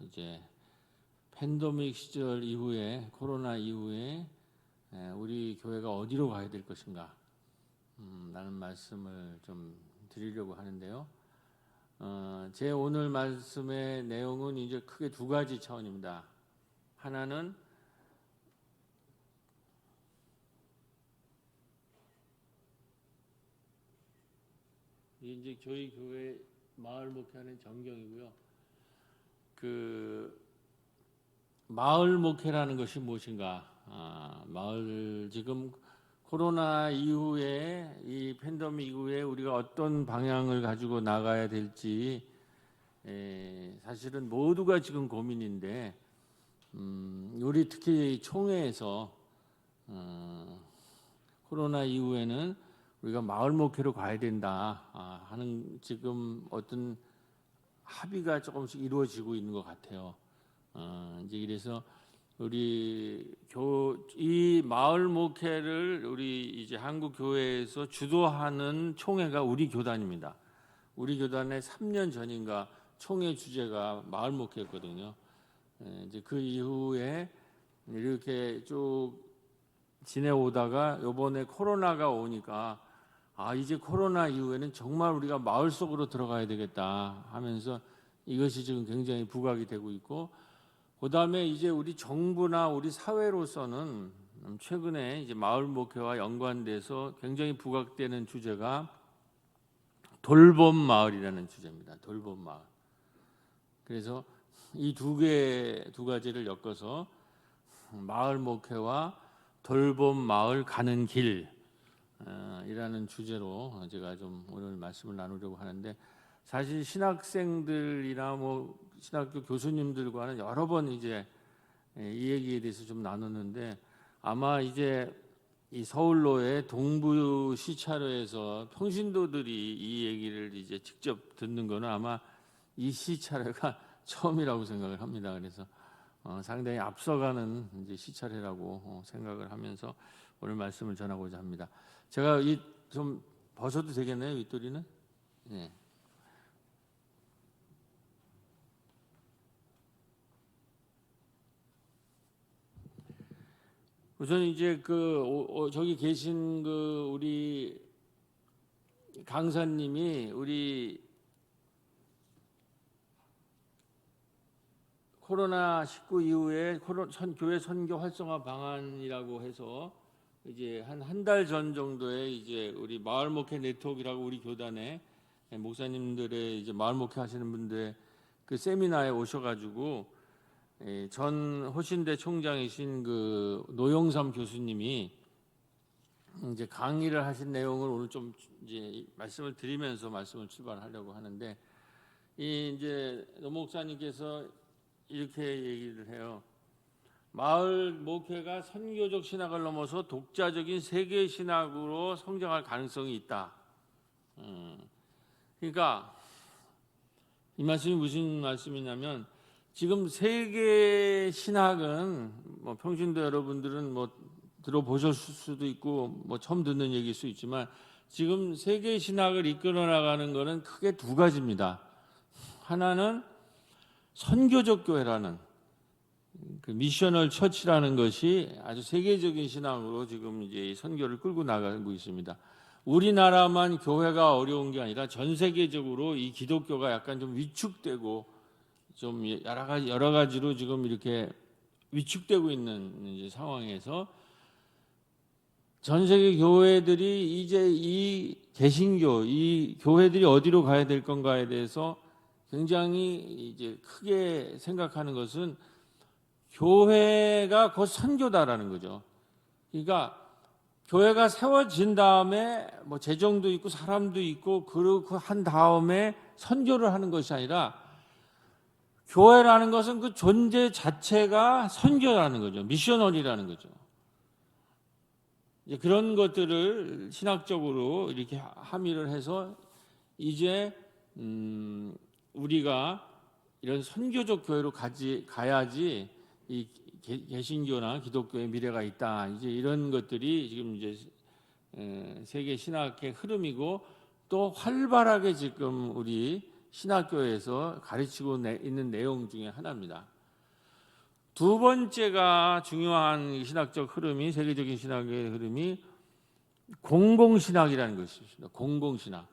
이제 팬데믹 시절 이후에 코로나 이후에 우리 교회가 어디로 가야 될 것인가 라는 말씀을 좀 드리려고 하는데요. 제 오늘 말씀의 내용은 이제 크게 두 가지 차원입니다. 하나는 이제 저희 교회 마을 목회하는 전경이고요. 그 마을 목회라는 것이 무엇인가? 마을 지금 코로나 이후에 이 팬데믹 이후에 우리가 어떤 방향을 가지고 나가야 될지 사실은 모두가 지금 고민인데 우리 특히 총회에서 코로나 이후에는 우리가 마을 목회로 가야 된다 하는 지금 어떤 합의가 조금씩 이루어지고 있는 것 같아요. 이제 그래서 우리 이 마을 목회를 우리 이제 한국 교회에서 주도하는 총회가 우리 교단입니다. 우리 교단의 3년 전인가 총회 주제가 마을 목회였거든요. 이제 그 이후에 이렇게 쭉 지내오다가 이번에 코로나가 오니까 이제 코로나 이후에는 정말 우리가 마을 속으로 들어가야 되겠다 하면서 이것이 지금 굉장히 부각이 되고 있고, 그 다음에 이제 우리 정부나 우리 사회로서는 최근에 이제 마을 목회와 연관돼서 굉장히 부각되는 주제가 돌봄 마을이라는 주제입니다. 돌봄 마을. 그래서 이 두 가지를 엮어서 마을 목회와 돌봄 마을 가는 길 이라는 주제로 제가 좀 오늘 말씀을 나누려고 하는데, 사실 신학생들이나 뭐 신학교 교수님들과는 여러 번 이제 이 얘기에 대해서 좀 나눴는데, 아마 이제 이 서울로의 동부 시차로에서 평신도들이 이 얘기를 이제 직접 듣는 거는 아마 이 시차례가 처음이라고 생각을 합니다. 그래서 상당히 앞서가는 이제 시차례라고 생각을 하면서 오늘 말씀을 전하고자 합니다. 제가 좀 벗어도 되겠나요, 윗도리는? 네. 우선 이제 저기 계신 우리 강사님이 우리 코로나19 이후에 교회 선교 활성화 방안이라고 해서 이제 한 달 전 정도에 이제 우리 마을 목회 네트워크라고 우리 교단에 목사님들의 이제 마을 목회 하시는 분들 그 세미나에 오셔가지고 전 호신대 총장이신 노영삼 교수님이 이제 강의를 하신 내용을 오늘 좀 이제 말씀을 드리면서 말씀을 출발하려고 하는데, 이제 노 목사님께서 이렇게 얘기를 해요. 마을 목회가 선교적 신학을 넘어서 독자적인 세계 신학으로 성장할 가능성이 있다. 그러니까 이 말씀이 무슨 말씀이냐면, 지금 세계 신학은 뭐 평신도 여러분들은 뭐 들어보셨을 수도 있고 뭐 처음 듣는 얘기일 수 있지만, 지금 세계 신학을 이끌어 나가는 것은 크게 두 가지입니다. 하나는 선교적 교회라는 그 미셔널 처치라는 것이 아주 세계적인 신앙으로 지금 이제 선교를 끌고 나가고 있습니다. 우리나라만 교회가 어려운 게 아니라 전 세계적으로 이 기독교가 약간 좀 위축되고 좀 여러 가지로 지금 이렇게 위축되고 있는 이제 상황에서 전 세계 교회들이 이제 이 개신교, 이 교회들이 어디로 가야 될 건가에 대해서 굉장히 이제 크게 생각하는 것은 교회가 곧 선교다라는 거죠. 그러니까 교회가 세워진 다음에 뭐 재정도 있고 사람도 있고 그렇고 한 다음에 선교를 하는 것이 아니라, 교회라는 것은 그 존재 자체가 선교라는 거죠. 미셔널이라는 거죠. 그런 것들을 신학적으로 이렇게 함의를 해서 이제 우리가 이런 선교적 교회로 가야지 이 개신교나 기독교의 미래가 있다. 이제 이런 것들이 지금 이제 세계 신학의 흐름이고, 또 활발하게 지금 우리 신학교에서 가르치고 있는 내용 중에 하나입니다. 두 번째가 중요한 신학적 흐름이, 세계적인 신학의 흐름이 공공신학이라는 것입니다. 공공신학.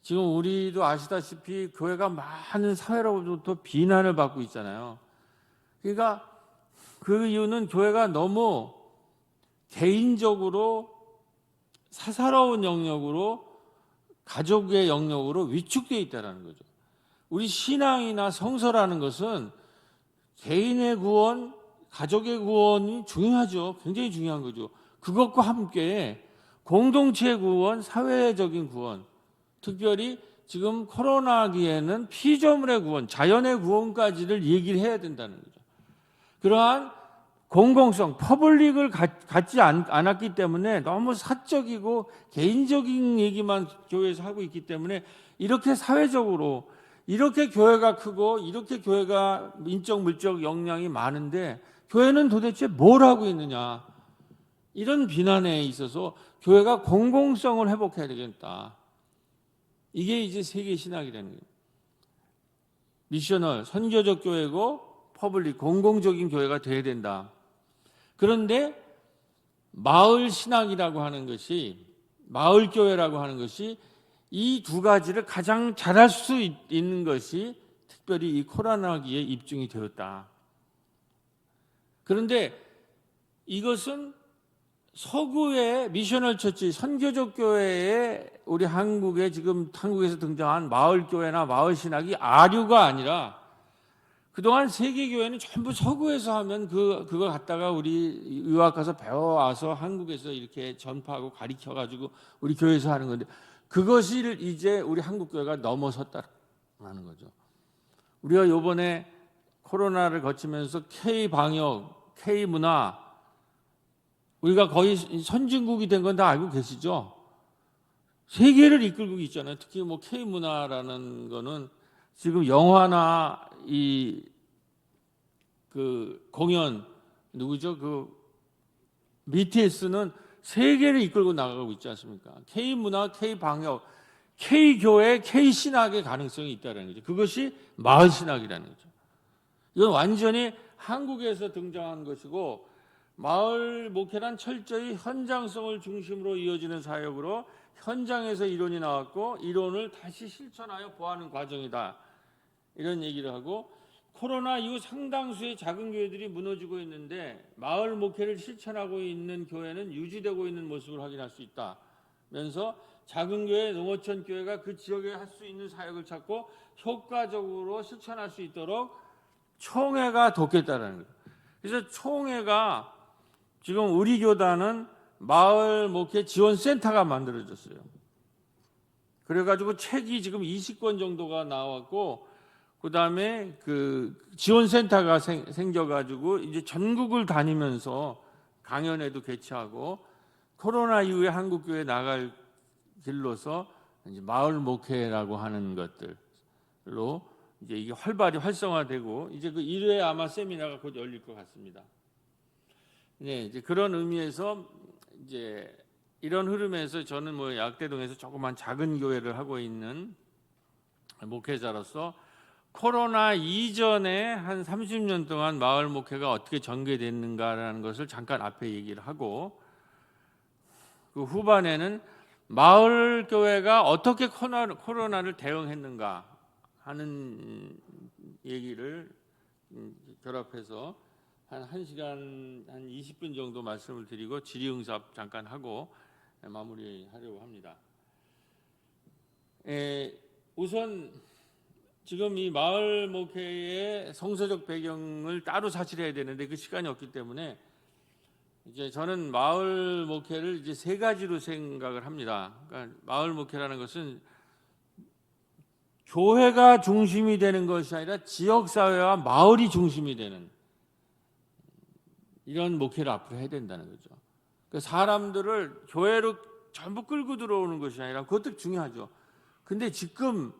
지금 우리도 아시다시피 교회가 많은 사회로부터 비난을 받고 있잖아요. 그러니까 그 이유는 교회가 너무 개인적으로 사사로운 영역으로, 가족의 영역으로 위축되어 있다는 거죠. 우리 신앙이나 성서라는 것은 개인의 구원, 가족의 구원이 중요하죠. 굉장히 중요한 거죠. 그것과 함께 공동체의 구원, 사회적인 구원, 특별히 지금 코로나기에는 피조물의 구원, 자연의 구원까지를 얘기를 해야 된다는 거죠. 그러한 공공성, 퍼블릭을 갖지 않았기 때문에 너무 사적이고 개인적인 얘기만 교회에서 하고 있기 때문에 이렇게 사회적으로, 이렇게 교회가 크고 이렇게 교회가 인적 물적 역량이 많은데 교회는 도대체 뭘 하고 있느냐, 이런 비난에 있어서 교회가 공공성을 회복해야 되겠다. 이게 이제 세계 신학이라는 거예요. 미셔널, 선교적 교회고 퍼블릭, 공공적인 교회가 돼야 된다. 그런데 마을 신학이라고 하는 것이, 마을 교회라고 하는 것이 이 두 가지를 가장 잘할 수 있는 것이 특별히 이 코로나기에 입증이 되었다. 그런데 이것은 서구의 미셔널 처치, 선교적 교회에, 우리 한국에 지금 한국에서 등장한 마을 교회나 마을 신학이 아류가 아니라, 그동안 세계 교회는 전부 서구에서 하면 그거 갖다가 우리 유학 가서 배워와서 한국에서 이렇게 전파하고 가르쳐 가지고 우리 교회에서 하는 건데, 그것을 이제 우리 한국 교회가 넘어섰다는 거죠. 우리가 이번에 코로나를 거치면서 K 방역, K 문화, 우리가 거의 선진국이 된 건 다 알고 계시죠? 세계를 이끌고 있잖아요. 특히 뭐 K 문화라는 거는 지금 영화나 그 공연, 누구죠? 그 BTS는 세계를 이끌고 나가고 있지 않습니까? K 문화, K 방역, K 교회, K 신학의 가능성이 있다는 거죠. 그것이 마을 신학이라는 거죠. 이건 완전히 한국에서 등장한 것이고, 마을 목회란 철저히 현장성을 중심으로 이어지는 사역으로 현장에서 이론이 나왔고 이론을 다시 실천하여 보하는 과정이다, 이런 얘기를 하고, 코로나 이후 상당수의 작은 교회들이 무너지고 있는데 마을 목회를 실천하고 있는 교회는 유지되고 있는 모습을 확인할 수 있다면서, 작은 교회, 농어촌 교회가 그 지역에 할 수 있는 사역을 찾고 효과적으로 실천할 수 있도록 총회가 돕겠다는 거예요. 그래서 총회가, 지금 우리 교단은 마을 목회 지원센터가 만들어졌어요. 그래가지고 책이 지금 20권 정도가 나왔고, 그 다음에 그 지원센터가 생겨가지고 이제 전국을 다니면서 강연회도 개최하고, 코로나 이후에 한국교회 나갈 길로서 이제 마을 목회라고 하는 것들로 이제 이게 활발히 활성화되고, 이제 그 1회 아마 세미나가 곧 열릴 것 같습니다. 네, 이제 그런 의미에서 이제 이런 흐름에서 저는 뭐 약대동에서 조그만 작은 교회를 하고 있는 목회자로서 코로나 이전에 한 30년 동안 마을 목회가 어떻게 전개됐는가라는 것을 잠깐 앞에 얘기를 하고, 그 후반에는 마을 교회가 어떻게 코로나를 대응했는가 하는 얘기를 결합해서 한 1시간 한 20분 정도 말씀을 드리고 질의응답 잠깐 하고 마무리하려고 합니다. 우선 지금 이 마을 목회의 성서적 배경을 따로 사실해야 되는데 그 시간이 없기 때문에 이제 저는 마을 목회를 이제 세 가지로 생각을 합니다. 그러니까 마을 목회라는 것은 교회가 중심이 되는 것이 아니라 지역 사회와 마을이 중심이 되는 이런 목회를 앞으로 해야 된다는 거죠. 그러니까 사람들을 교회로 전부 끌고 들어오는 것이 아니라, 그것도 중요하죠. 근데 지금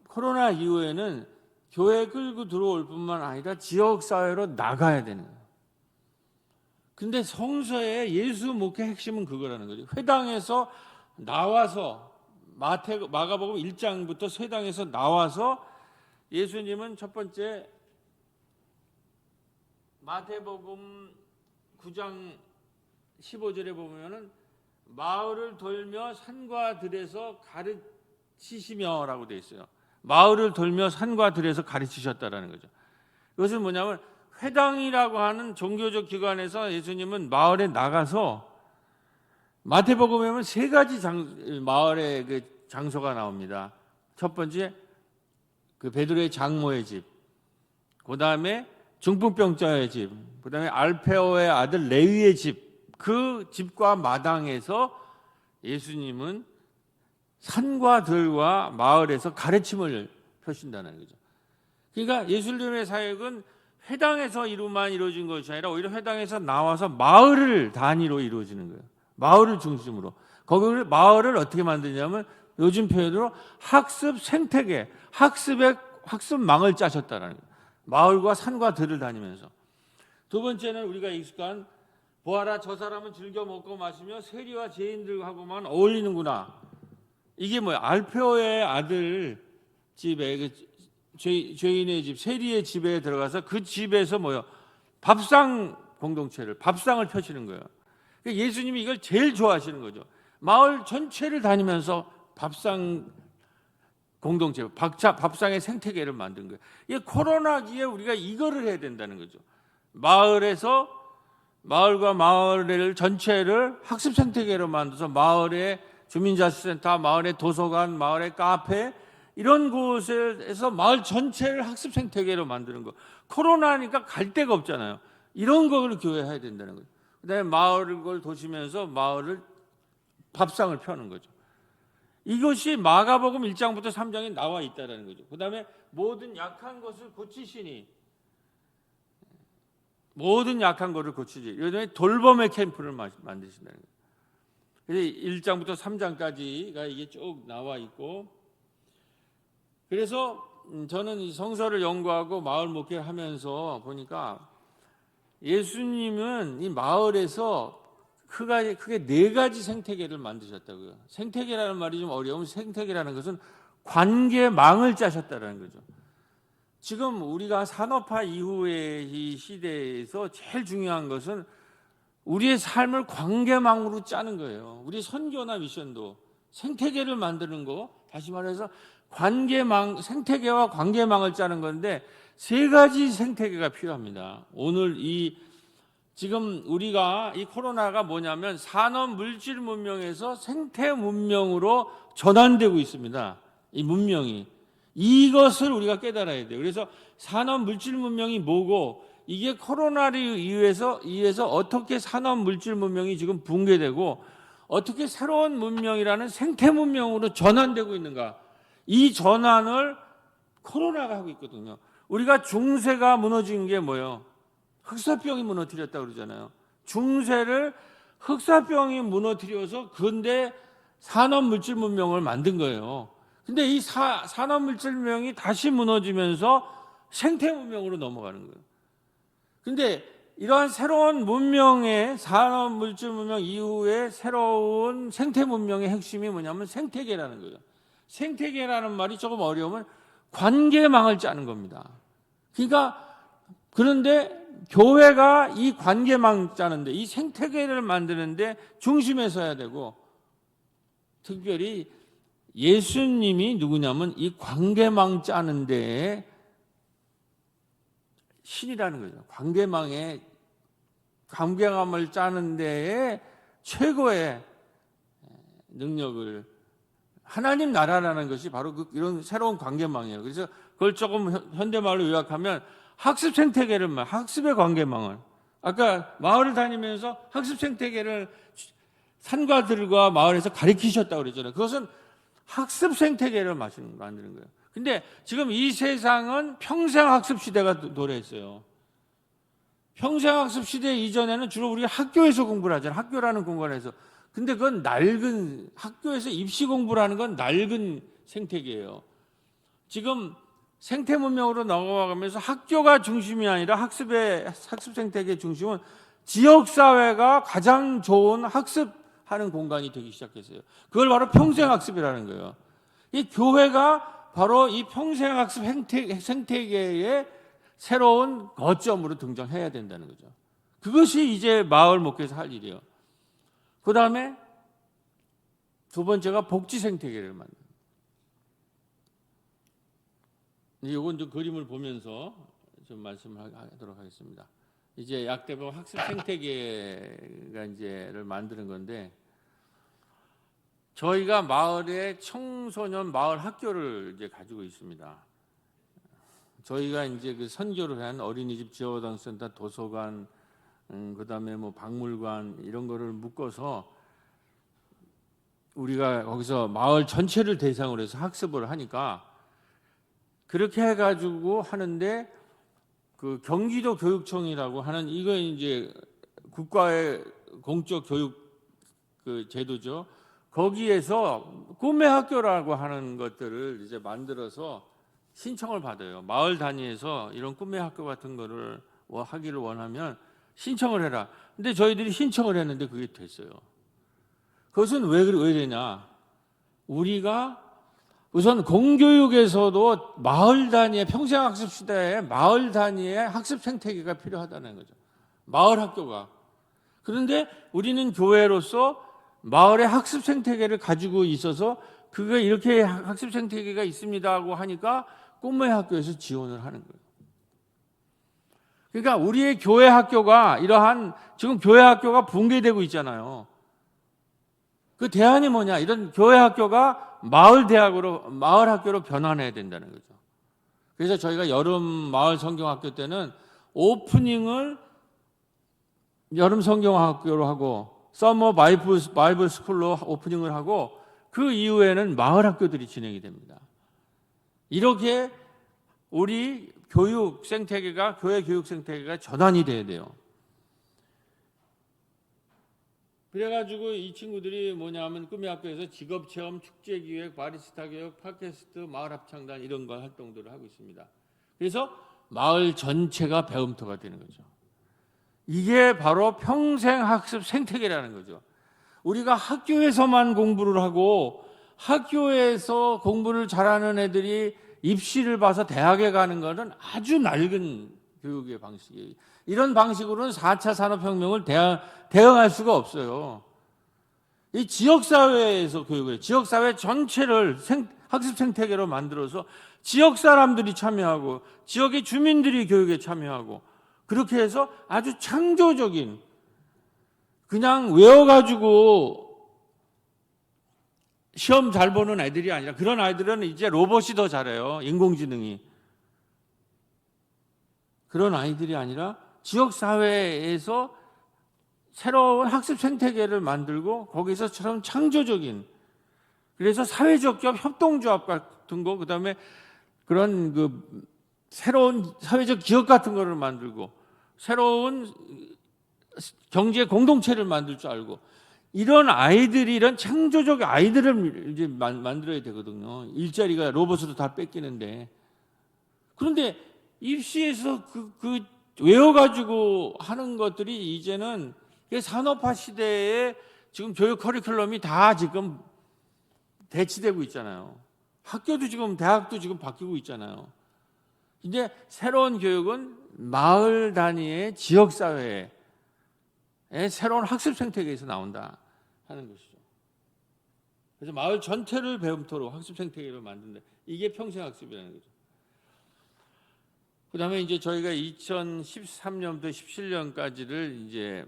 코로나 이후에는 교회 끌고 들어올 뿐만 아니라 지역 사회로 나가야 되는 거예요. 근데 성서의 예수 목회 핵심은 그거라는 거죠. 회당에서 나와서 마가복음 1장부터 세당에서 나와서 예수님은 첫 번째 마태복음 9장 15절에 보면은 마을을 돌며 산과 들에서 가르치시며라고 되어 있어요. 마을을 돌며 산과 들에서 가르치셨다라는 거죠. 이것은 뭐냐면 회당이라고 하는 종교적 기관에서 예수님은 마을에 나가서 마태복음에 보면 세 가지 마을의 그 장소가 나옵니다. 첫 번째 그 베드로의 장모의 집, 그 다음에 중풍병자의 집, 그 다음에 알페오의 아들 레위의 집, 그 집과 마당에서 예수님은 산과 들과 마을에서 가르침을 펴신다는 거죠. 그러니까 예수님의 사역은 회당에서 이루어진 것이 아니라 오히려 회당에서 나와서 마을을 단위로 이루어지는 거예요. 마을을 중심으로. 거기를 마을을 어떻게 만드냐면 요즘 표현으로 학습 생태계, 학습망을 짜셨다라는 거예요. 마을과 산과 들을 다니면서. 두 번째는 우리가 익숙한 보아라 저 사람은 즐겨 먹고 마시며 세리와 죄인들하고만 어울리는구나. 이게 뭐야? 알페오의 아들 집에 죄인의 집, 세리의 집에 들어가서 그 집에서 뭐요? 밥상을 펴시는 거예요. 예수님이 이걸 제일 좋아하시는 거죠. 마을 전체를 다니면서 밥상 공동체, 밥상의 생태계를 만든 거예요. 이 코로나기에 우리가 이거를 해야 된다는 거죠. 마을과 마을 전체를 학습 생태계로 만들어서 마을의 주민자치센터, 마을의 도서관, 마을의 카페 이런 곳에서 마을 전체를 학습 생태계로 만드는 거. 코로나니까 갈 데가 없잖아요. 이런 거를 교회에 해야 된다는 거죠. 그다음에 마을을 도시면서 마을을 밥상을 펴는 거죠. 이것이 마가복음 1장부터 3장에 나와 있다는 거죠. 그다음에 모든 약한 것을 고치시니 모든 약한 것을 고치지. 요즘에 돌봄의 캠프를 만드신다는 거예요. 그래서 1장부터 3장까지가 이게 쭉 나와 있고, 그래서 저는 이 성서를 연구하고 마을 목회를 하면서 보니까 예수님은 이 마을에서 크게 네 가지 생태계를 만드셨다고요. 생태계라는 말이 좀 어려우면 생태계라는 것은 관계망을 짜셨다는 거죠. 지금 우리가 산업화 이후의 이 시대에서 제일 중요한 것은 우리의 삶을 관계망으로 짜는 거예요. 우리 선교나 미션도 생태계를 만드는 거, 다시 말해서 생태계와 관계망을 짜는 건데 세 가지 생태계가 필요합니다. 오늘 지금 우리가 이 코로나가 뭐냐면 산업 물질 문명에서 생태 문명으로 전환되고 있습니다. 이 문명이. 이것을 우리가 깨달아야 돼요. 그래서 산업 물질 문명이 뭐고 이게 코로나를 이유해서 어떻게 산업 물질 문명이 지금 붕괴되고 어떻게 새로운 문명이라는 생태 문명으로 전환되고 있는가. 이 전환을 코로나가 하고 있거든요. 우리가 중세가 무너진 게 뭐예요? 흑사병이 무너뜨렸다고 그러잖아요. 중세를 흑사병이 무너뜨려서 근대 산업 물질 문명을 만든 거예요. 근데 이 산업 물질 문명이 다시 무너지면서 생태 문명으로 넘어가는 거예요. 근데 이러한 새로운 문명의 산업 물질 문명 이후에 새로운 생태 문명의 핵심이 뭐냐면 생태계라는 거예요. 생태계라는 말이 조금 어려우면 관계망을 짜는 겁니다. 그런데 교회가 이 관계망 짜는데 이 생태계를 만드는데 중심에 서야 되고, 특별히 예수님이 누구냐면 이 관계망 짜는 데에 신이라는 거죠. 관계망을 짜는 데에 최고의 능력을, 하나님 나라라는 것이 바로 이런 새로운 관계망이에요. 그래서 그걸 조금 현대말로 요약하면 학습 생태계를 학습의 관계망을, 아까 마을을 다니면서 학습 생태계를 산과 들과 마을에서 가르치셨다고 그랬잖아요. 그것은 학습 생태계를 만드는 거예요. 근데 지금 이 세상은 평생학습 시대가 도래했어요. 평생학습 시대 이전에는 주로 우리가 학교에서 공부를 하잖아요. 학교라는 공간에서. 근데 그건 학교에서 입시 공부라는 건 낡은 생태계예요. 지금 생태 문명으로 넘어가면서 학교가 중심이 아니라 학습 생태계 중심은 지역사회가 가장 좋은 학습 하는 공간이 되기 시작했어요. 그걸 바로 평생학습이라는 거예요. 이 교회가 바로 이 평생학습 생태계의 새로운 거점으로 등장해야 된다는 거죠. 그것이 이제 마을 목회에서 할 일이에요. 그 다음에 두 번째가 복지 생태계를 만드는. 이건 좀 그림을 보면서 좀 말씀하도록 하겠습니다. 이제 약대범 학습 생태계가 이제를 만드는 건데, 저희가 마을에 청소년 마을 학교를 이제 가지고 있습니다. 저희가 이제 그 선교를 한 어린이집, 지역어당센터, 도서관, 그다음에 뭐 박물관 이런 거를 묶어서 우리가 거기서 마을 전체를 대상으로 해서 학습을 하니까, 그렇게 해가지고 하는데, 그 경기도 교육청이라고 하는, 이거 이제 국가의 공적 교육 그 제도죠. 거기에서 꿈의 학교라고 하는 것들을 이제 만들어서 신청을 받아요. 마을 단위에서 이런 꿈의 학교 같은 거를 하기를 원하면 신청을 해라. 근데 저희들이 신청을 했는데 그게 됐어요. 그것은 왜 되냐? 우리가 우선 공교육에서도 마을 단위의 평생학습 시대에 마을 단위의 학습 생태계가 필요하다는 거죠. 마을 학교가. 그런데 우리는 교회로서 마을의 학습 생태계를 가지고 있어서 그게 이렇게 학습 생태계가 있습니다고 하니까 꿈의 학교에서 지원을 하는 거예요. 그러니까 우리의 교회 학교가 이러한, 지금 교회 학교가 붕괴되고 있잖아요. 그 대안이 뭐냐? 이런 교회 학교가 마을 대학으로, 마을 학교로 변환해야 된다는 거죠. 그래서 저희가 여름 마을 성경학교 때는 오프닝을 여름 성경학교로 하고 서머 바이블 스쿨로 오프닝을 하고 그 이후에는 마을 학교들이 진행이 됩니다. 이렇게 우리 교육 생태계가, 교회 교육 생태계가 전환이 돼야 돼요. 그래가지고 이 친구들이 뭐냐면 꿈의 학교에서 직업체험, 축제기획, 바리스타 교육, 팟캐스트, 마을합창단 이런 걸 활동들을 하고 있습니다. 그래서 마을 전체가 배움터가 되는 거죠. 이게 바로 평생학습 생태계라는 거죠. 우리가 학교에서만 공부를 하고 학교에서 공부를 잘하는 애들이 입시를 봐서 대학에 가는 것은 아주 낡은 교육의 방식이에요. 이런 방식으로는 4차 산업혁명을 대응할 수가 없어요. 이 지역사회에서 교육을 해요. 지역사회 전체를 학습 생태계로 만들어서 지역 사람들이 참여하고 지역의 주민들이 교육에 참여하고, 그렇게 해서 아주 창조적인, 그냥 외워가지고 시험 잘 보는 애들이 아니라, 그런 아이들은 이제 로봇이 더 잘해요. 인공지능이. 그런 아이들이 아니라 지역사회에서 새로운 학습 생태계를 만들고 거기서처럼 창조적인, 그래서 사회적 기업, 협동조합 같은 거, 그다음에 그런 그 새로운 사회적 기업 같은 거를 만들고 새로운 경제 공동체를 만들 줄 알고, 이런 아이들이, 이런 창조적 아이들을 이제 만들어야 되거든요. 일자리가 로봇으로 다 뺏기는데. 그런데 입시에서 그 외워가지고 하는 것들이 이제는 산업화 시대에 지금 교육 커리큘럼이 다 지금 대치되고 있잖아요. 학교도 지금, 대학도 지금 바뀌고 있잖아요. 이제 새로운 교육은 마을 단위의 지역사회의 새로운 학습 생태계에서 나온다 하는 것이죠. 그래서 마을 전체를 배움터로 학습 생태계를 만든다. 이게 평생학습이라는 거죠. 그 다음에 이제 저희가 2013년부터 17년까지를 이제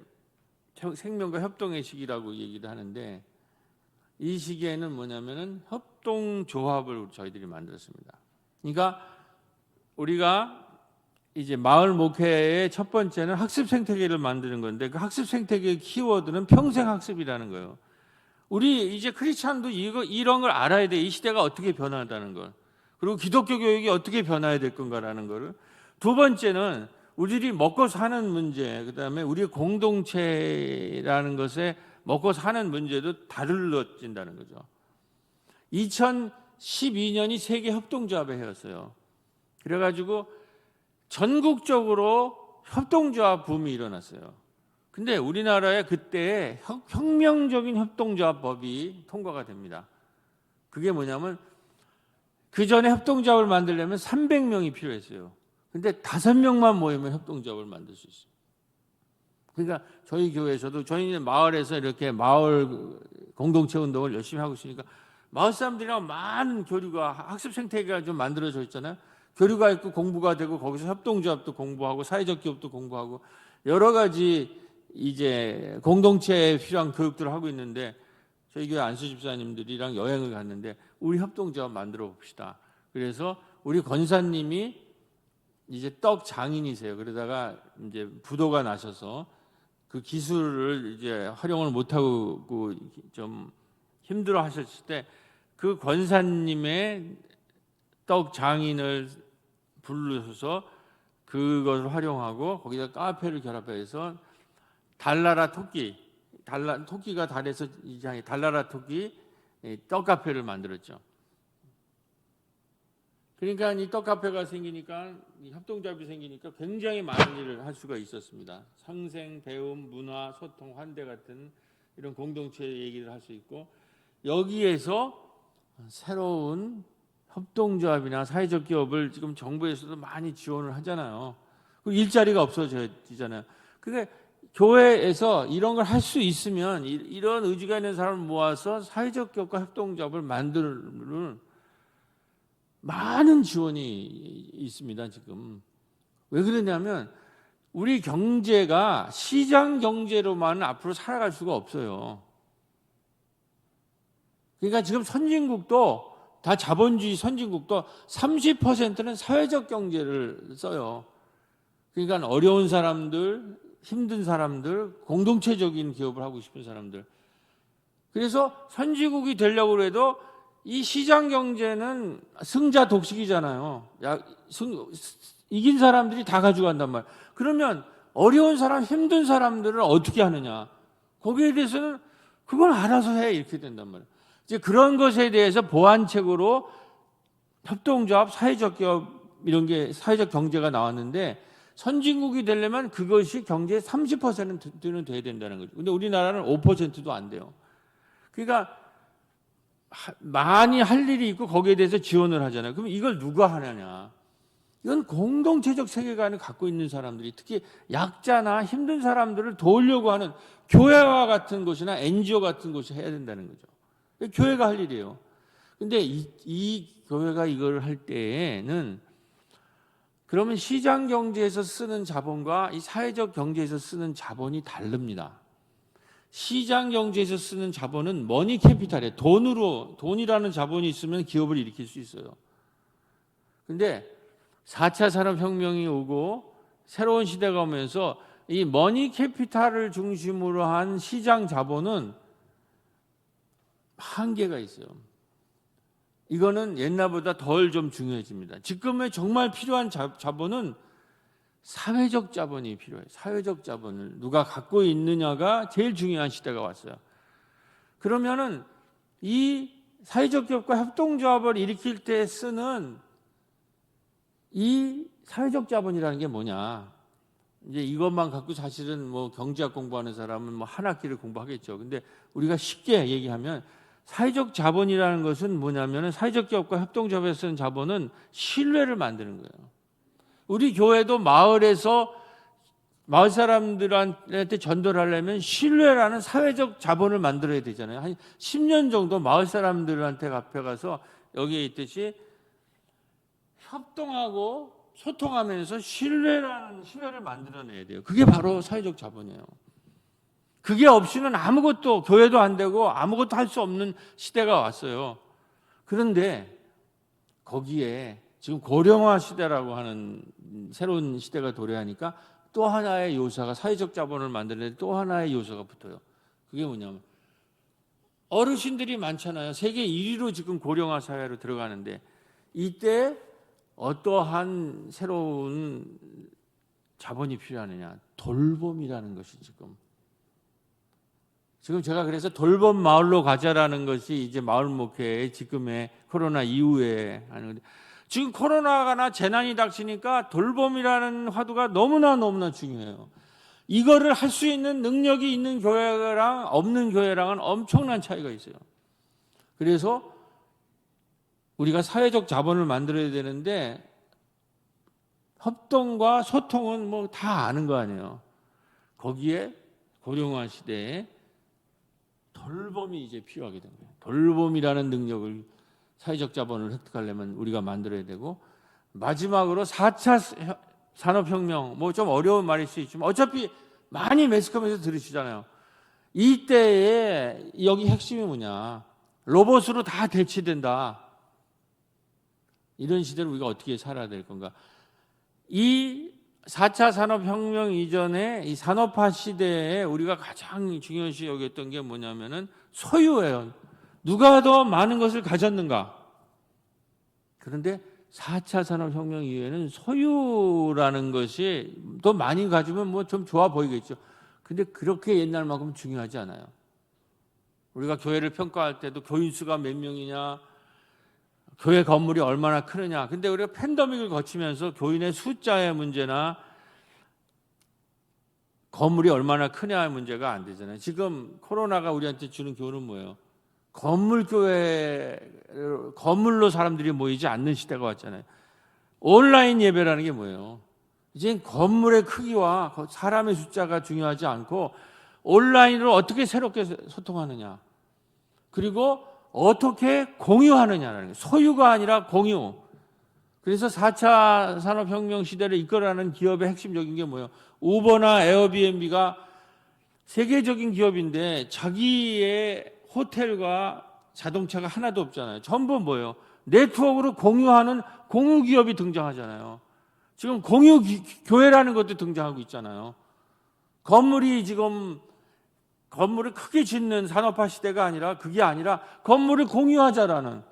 생명과 협동의 시기라고 얘기를 하는데, 이 시기에는 뭐냐면은 협동조합을 저희들이 만들었습니다. 그러니까 우리가 이제 마을 목회의 첫 번째는 학습 생태계를 만드는 건데, 그 학습 생태계의 키워드는 평생학습이라는 거예요. 우리 이제 크리스찬도 이런 걸 알아야 돼. 이 시대가 어떻게 변화한다는 걸. 그리고 기독교 교육이 어떻게 변화해야 될 건가라는 거를. 두 번째는 우리들이 먹고 사는 문제, 그다음에 우리 공동체라는 것에 먹고 사는 문제도 다룰어진다는 거죠. 2012년이 세계 협동조합의 해였어요. 그래가지고 전국적으로 협동조합 붐이 일어났어요. 근데 우리나라에 그때 혁명적인 협동조합법이 통과가 됩니다. 그게 뭐냐면 그 전에 협동조합을 만들려면 300명이 필요했어요. 근데 5명만 모이면 협동조합을 만들 수 있어요. 그러니까 저희 교회에서도 저희는 마을에서 이렇게 마을 공동체 운동을 열심히 하고 있으니까 마을 사람들이랑 많은 교류가 학습 생태계가 좀 만들어져 있잖아요. 교류가 있고 공부가 되고 거기서 협동조합도 공부하고 사회적 기업도 공부하고 여러 가지 이제 공동체에 필요한 교육들을 하고 있는데 저희 교회 안수 집사님들이랑 여행을 갔는데 우리 협동조합 만들어 봅시다. 그래서 우리 권사님이 이제 떡 장인이세요. 그러다가 이제 부도가 나셔서 그 기술을 이제 활용을 못하고 좀 힘들어 하셨을 때 그 권사님의 떡 장인을 부르셔서 그것을 활용하고 거기다 카페를 결합해서 달나라 토끼가 달에서 이제 달나라 토끼 떡 카페를 만들었죠. 그러니까 이 떡 카페가 생기니까 이 협동조합이 생기니까 굉장히 많은 일을 할 수가 있었습니다. 상생, 배움, 문화, 소통, 환대 같은 이런 공동체 얘기를 할 수 있고 여기에서 새로운 협동조합이나 사회적 기업을 지금 정부에서도 많이 지원을 하잖아요. 그리고 일자리가 없어지잖아요. 근데 교회에서 이런 걸 할 수 있으면 이런 의지가 있는 사람을 모아서 사회적 기업과 협동조합을 만드는 많은 지원이 있습니다. 지금 왜 그러냐면 우리 경제가 시장 경제로만 앞으로 살아갈 수가 없어요. 그러니까 지금 선진국도 다 자본주의 선진국도 30%는 사회적 경제를 써요. 그러니까 어려운 사람들, 힘든 사람들, 공동체적인 기업을 하고 싶은 사람들. 그래서 선진국이 되려고 해도 이 시장 경제는 승자 독식이잖아요. 이긴 사람들이 다 가져간단 말이에요. 그러면 어려운 사람, 힘든 사람들은 어떻게 하느냐? 거기에 대해서는 그건 알아서 해 이렇게 된단 말이에요. 이제 그런 것에 대해서 보완책으로 협동조합, 사회적 기업 이런 게 사회적 경제가 나왔는데 선진국이 되려면 그것이 경제의 30%는 돼야 된다는 거죠. 근데 우리나라는 5%도 안 돼요. 그러니까 많이 할 일이 있고 거기에 대해서 지원을 하잖아요. 그럼 이걸 누가 하느냐? 이건 공동체적 세계관을 갖고 있는 사람들이 특히 약자나 힘든 사람들을 도우려고 하는 교회와 같은 곳이나 NGO 같은 곳이 해야 된다는 거죠. 교회가 할 일이에요. 근데 이 교회가 이걸 할 때에는 그러면 시장 경제에서 쓰는 자본과 이 사회적 경제에서 쓰는 자본이 다릅니다. 시장 경제에서 쓰는 자본은 머니 캐피탈이에요. 돈이라는 자본이 있으면 기업을 일으킬 수 있어요. 근데 4차 산업혁명이 오고 새로운 시대가 오면서 이 머니 캐피탈을 중심으로 한 시장 자본은 한계가 있어요. 이거는 옛날보다 덜 좀 중요해집니다. 지금에 정말 필요한 자본은 사회적 자본이 필요해요. 사회적 자본을 누가 갖고 있느냐가 제일 중요한 시대가 왔어요. 그러면은 이 사회적 기업과 협동조합을 일으킬 때 쓰는 이 사회적 자본이라는 게 뭐냐? 이제 이것만 갖고 사실은 뭐 경제학 공부하는 사람은 뭐 한 학기를 공부하겠죠. 근데 우리가 쉽게 얘기하면 사회적 자본이라는 것은 뭐냐면은 사회적 기업과 협동조합에서 쓰는 자본은 신뢰를 만드는 거예요. 우리 교회도 마을에서 마을 사람들한테 전도를 하려면 신뢰라는 사회적 자본을 만들어야 되잖아요. 한 10년 정도 마을 사람들한테 가서 여기에 있듯이 협동하고 소통하면서 신뢰를 만들어내야 돼요. 그게 바로 사회적 자본이에요. 그게 없이는 아무것도 교회도 안 되고 아무것도 할 수 없는 시대가 왔어요. 그런데 거기에 지금 고령화 시대라고 하는 새로운 시대가 도래하니까 또 하나의 요소가 사회적 자본을 만드는데 또 하나의 요소가 붙어요. 그게 뭐냐면 어르신들이 많잖아요. 세계 1위로 지금 고령화 사회로 들어가는데 이때 어떠한 새로운 자본이 필요하느냐? 돌봄이라는 것이 지금 제가 그래서 돌봄 마을로 가자라는 것이 이제 마을 목회의 지금의 코로나 이후에 하는 건데 지금 코로나나 재난이 닥치니까 돌봄이라는 화두가 너무나 중요해요. 이거를 할 수 있는 능력이 있는 교회랑 없는 교회랑은 엄청난 차이가 있어요. 그래서 우리가 사회적 자본을 만들어야 되는데 협동과 소통은 뭐 다 아는 거 아니에요. 거기에 고령화 시대에 돌봄이 이제 필요하게 된 거예요. 돌봄이라는 능력을 사회적 자본을 획득하려면 우리가 만들어야 되고, 마지막으로 4차 산업혁명, 뭐 좀 어려운 말일 수 있지만 어차피 많이 매스컴에서 들으시잖아요. 이때에 여기 핵심이 뭐냐? 로봇으로 다 대체된다. 이런 시대를 우리가 어떻게 살아야 될 건가? 이 4차 산업혁명 이전에 이 산업화 시대에 우리가 가장 중요시 여겼던 게 뭐냐면은 소유예요. 누가 더 많은 것을 가졌는가? 그런데 4차 산업혁명 이후에는 소유라는 것이 더 많이 가지면 뭐 좀 좋아 보이겠죠. 근데 그렇게 옛날만큼 중요하지 않아요. 우리가 교회를 평가할 때도 교인 수가 몇 명이냐, 교회 건물이 얼마나 크느냐. 근데 우리가 팬데믹을 거치면서 교인의 숫자의 문제나 건물이 얼마나 크냐의 문제가 안 되잖아요. 지금 코로나가 우리한테 주는 교훈은 뭐예요? 건물로 사람들이 모이지 않는 시대가 왔잖아요. 온라인 예배라는 게 뭐예요? 이제 건물의 크기와 사람의 숫자가 중요하지 않고 온라인으로 어떻게 새롭게 소통하느냐, 그리고 어떻게 공유하느냐라는 거예요. 소유가 아니라 공유. 그래서 4차 산업혁명 시대를 이끌어가는 기업의 핵심적인 게 뭐예요? 우버나 에어비앤비가 세계적인 기업인데 자기의 호텔과 자동차가 하나도 없잖아요. 전부 뭐예요? 네트워크로 공유하는 공유 기업이 등장하잖아요. 지금 공유 교회라는 것도 등장하고 있잖아요. 건물을 크게 짓는 산업화 시대가 아니라 그게 아니라 건물을 공유하자라는.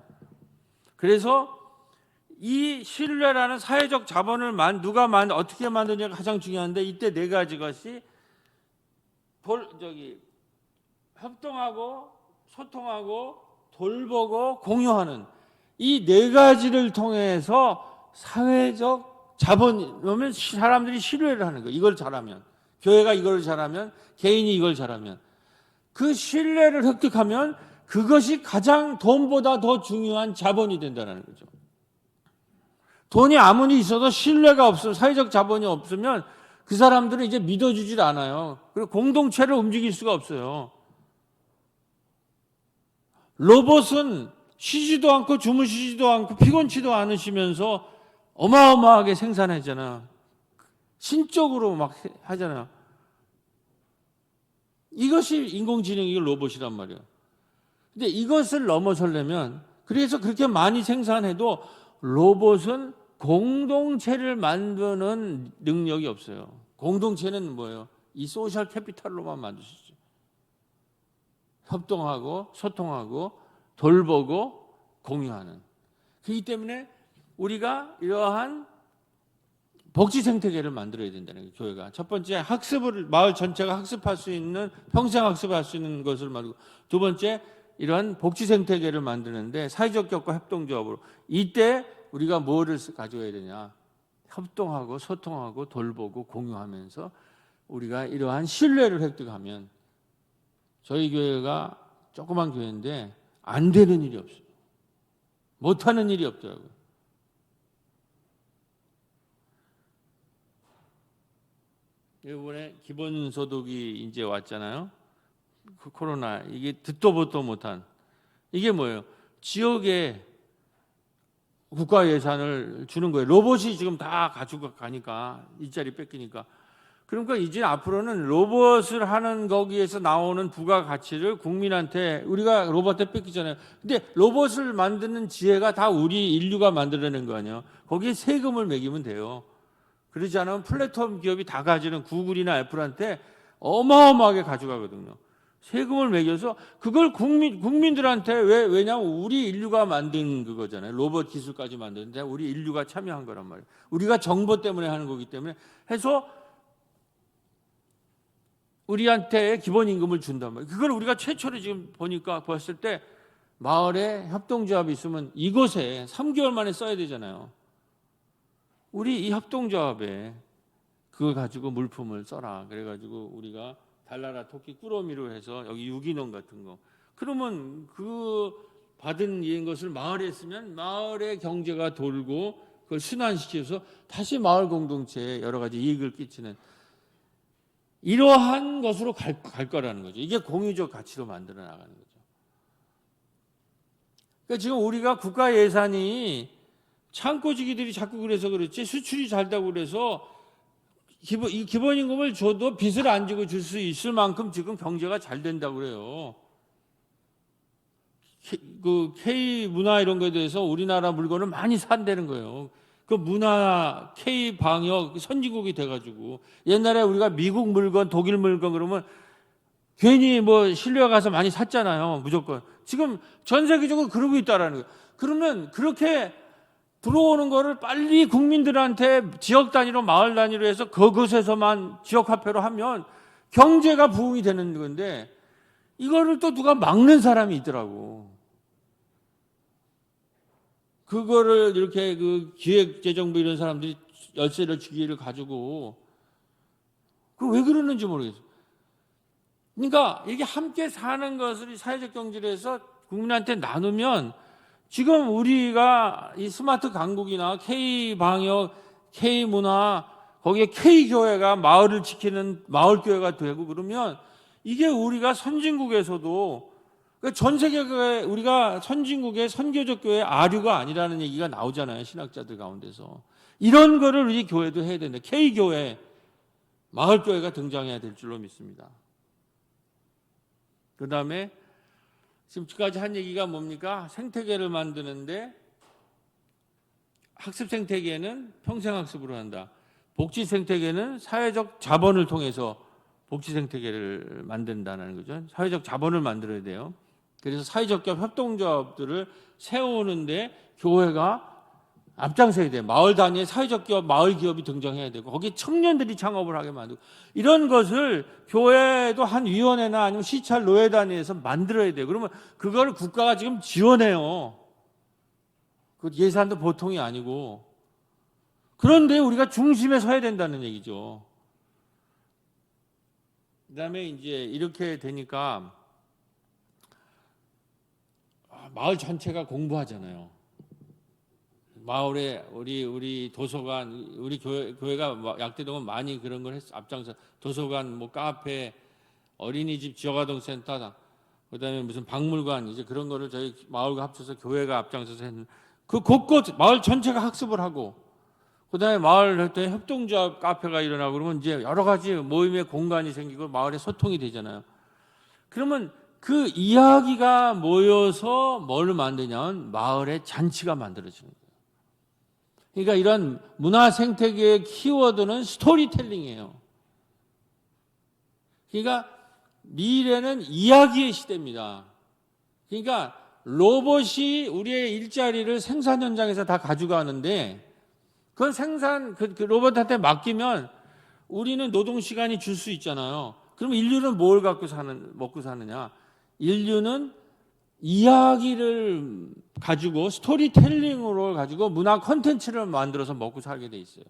그래서 이 신뢰라는 사회적 자본을 어떻게 만드냐가 가장 중요한데, 이때 네 가지 것이 협동하고 소통하고 돌보고 공유하는 이 네 가지를 통해서 사회적 자본이면 사람들이 신뢰를 하는 거예요. 이걸 잘하면, 교회가 이걸 잘하면, 개인이 이걸 잘하면, 그 신뢰를 획득하면 그것이 가장 돈보다 더 중요한 자본이 된다는 거죠. 돈이 아무리 있어도 신뢰가 없으면, 사회적 자본이 없으면 그 사람들은 이제 믿어주질 않아요. 그리고 공동체를 움직일 수가 없어요. 로봇은 쉬지도 않고 주무시지도 않고 피곤치도 않으시면서 어마어마하게 생산하잖아요. 신적으로 막 하잖아요. 이것이 인공지능이 로봇이란 말이에요. 근데 이것을 넘어서려면, 그래서 그렇게 많이 생산해도 로봇은 공동체를 만드는 능력이 없어요. 공동체는 뭐예요? 이 소셜 캐피탈로만 만들 수 있어요. 협동하고 소통하고 돌보고 공유하는. 그렇기 때문에 우리가 이러한 복지 생태계를 만들어야 된다는 거예요. 교회가 첫 번째, 학습을, 마을 전체가 학습할 수 있는, 평생 학습할 수 있는 것을 만들고, 두 번째, 이러한 복지 생태계를 만드는데 사회적 격과 협동조합으로, 이때 우리가 뭐를 가져야 되냐? 협동하고 소통하고 돌보고 공유하면서 우리가 이러한 신뢰를 획득하면, 저희 교회가 조그만 교회인데 안 되는 일이 없어요. 못하는 일이 없더라고요. 이번에 기본소득이 이제 왔잖아요. 그 코로나, 이게 듣도 보도 못한, 이게 뭐예요? 지역에 국가 예산을 주는 거예요. 로봇이 지금 다 가지고 가니까, 일자리 뺏기니까. 그러니까 이제 앞으로는 로봇을 하는 거기에서 나오는 부가가치를 국민한테, 우리가 로봇한테 뺏기잖아요. 근데 로봇을 만드는 지혜가 다 우리 인류가 만들어낸 거 아니에요. 거기에 세금을 매기면 돼요. 그러지 않으면 플랫폼 기업이 다 가지는 구글이나 애플한테 어마어마하게 가져가거든요. 세금을 매겨서 그걸 국민들한테, 왜냐하면 우리 인류가 만든 그거잖아요. 로봇 기술까지 만드는데 우리 인류가 참여한 거란 말이에요. 우리가 정보 때문에 하는 거기 때문에 해서 우리한테 기본임금을 준단 말이에요. 그걸 우리가 최초로 지금 봤을 때 마을에 협동조합이 있으면 이곳에 3개월 만에 써야 되잖아요. 우리 이 협동조합에 그거 가지고 물품을 써라. 그래가지고 우리가 달나라 토끼 꾸러미로 해서 여기 유기농 같은 거. 그러면 그 받은 이런 것을 마을에 쓰면 마을의 경제가 돌고 그걸 순환시켜서 다시 마을 공동체에 여러 가지 이익을 끼치는 이러한 것으로 갈 거라는 거죠. 이게 공유적 가치로 만들어 나가는 거죠. 그러니까 지금 우리가 국가 예산이 창고지기들이 자꾸 그래서 그렇지 수출이 잘 되고 그래서 이 기본임금을 줘도 빚을 안 지고 줄 수 있을 만큼 지금 경제가 잘 된다고 그래요. 그 K 문화 이런 거에 대해서 우리나라 물건을 많이 산다는 거예요. 그 문화 K 방역 선진국이 돼가지고 옛날에 우리가 미국 물건, 독일 물건 그러면 괜히 뭐 실려 가서 많이 샀잖아요. 무조건. 지금 전 세계적으로 그러고 있다라는 거예요. 그러면 그렇게 들어오는 거를 빨리 국민들한테 지역 단위로 마을 단위로 해서 그곳에서만 지역 화폐로 하면 경제가 부흥이 되는 건데 이거를 또 누가 막는 사람이 있더라고. 그거를 이렇게 그 기획재정부 이런 사람들이 열쇠를 주기를 가지고 그 왜 그러는지 모르겠어요. 그러니까 이게 함께 사는 것을 사회적 경제를 해서 국민한테 나누면 지금 우리가 이 스마트 강국이나 K방역, K문화, 거기에 K교회가 마을을 지키는 마을교회가 되고 그러면 이게 우리가 선진국에서도 그러니까 전 세계에 우리가 선진국의 선교적 교회 아류가 아니라는 얘기가 나오잖아요. 신학자들 가운데서. 이런 거를 우리 교회도 해야 되는데 K교회, 마을교회가 등장해야 될 줄로 믿습니다. 그 다음에 지금까지 한 얘기가 뭡니까? 생태계를 만드는데 학습 생태계는 평생학습으로 한다. 복지 생태계는 사회적 자본을 통해서 복지 생태계를 만든다는 거죠. 사회적 자본을 만들어야 돼요. 그래서 사회적 기업 협동조합들을 세우는데 교회가 앞장서야 돼요. 마을 단위의 사회적 기업, 마을 기업이 등장해야 되고 거기에 청년들이 창업을 하게 만들고 이런 것을 교회도 한 위원회나 아니면 시찰 노예 단위에서 만들어야 돼요. 그러면 그걸 국가가 지금 지원해요. 그 예산도 보통이 아니고. 그런데 우리가 중심에 서야 된다는 얘기죠. 그다음에 이제 이렇게 되니까 마을 전체가 공부하잖아요. 마을에 우리 도서관, 우리 교회가 약대동은 많이 그런 걸 앞장서 도서관, 뭐 카페, 어린이집, 지역아동센터, 그다음에 무슨 박물관 이제 그런 거를 저희 마을과 합쳐서 교회가 앞장서서 했는 그 곳곳 마을 전체가 학습을 하고 그다음에 마을 협동조합 카페가 일어나고 그러면 이제 여러 가지 모임의 공간이 생기고 마을에 소통이 되잖아요. 그러면 그 이야기가 모여서 뭘 만드냐면 마을의 잔치가 만들어지는 거예요. 그러니까 이런 문화 생태계의 키워드는 스토리텔링이에요. 그러니까 미래는 이야기의 시대입니다. 그러니까 로봇이 우리의 일자리를 생산 현장에서 다 가져가는데 그 로봇한테 맡기면 우리는 노동 시간이 줄 수 있잖아요. 그럼 인류는 뭘 먹고 사느냐? 인류는 이야기를 가지고 스토리텔링으로 가지고 문화 콘텐츠를 만들어서 먹고 살게 돼 있어요.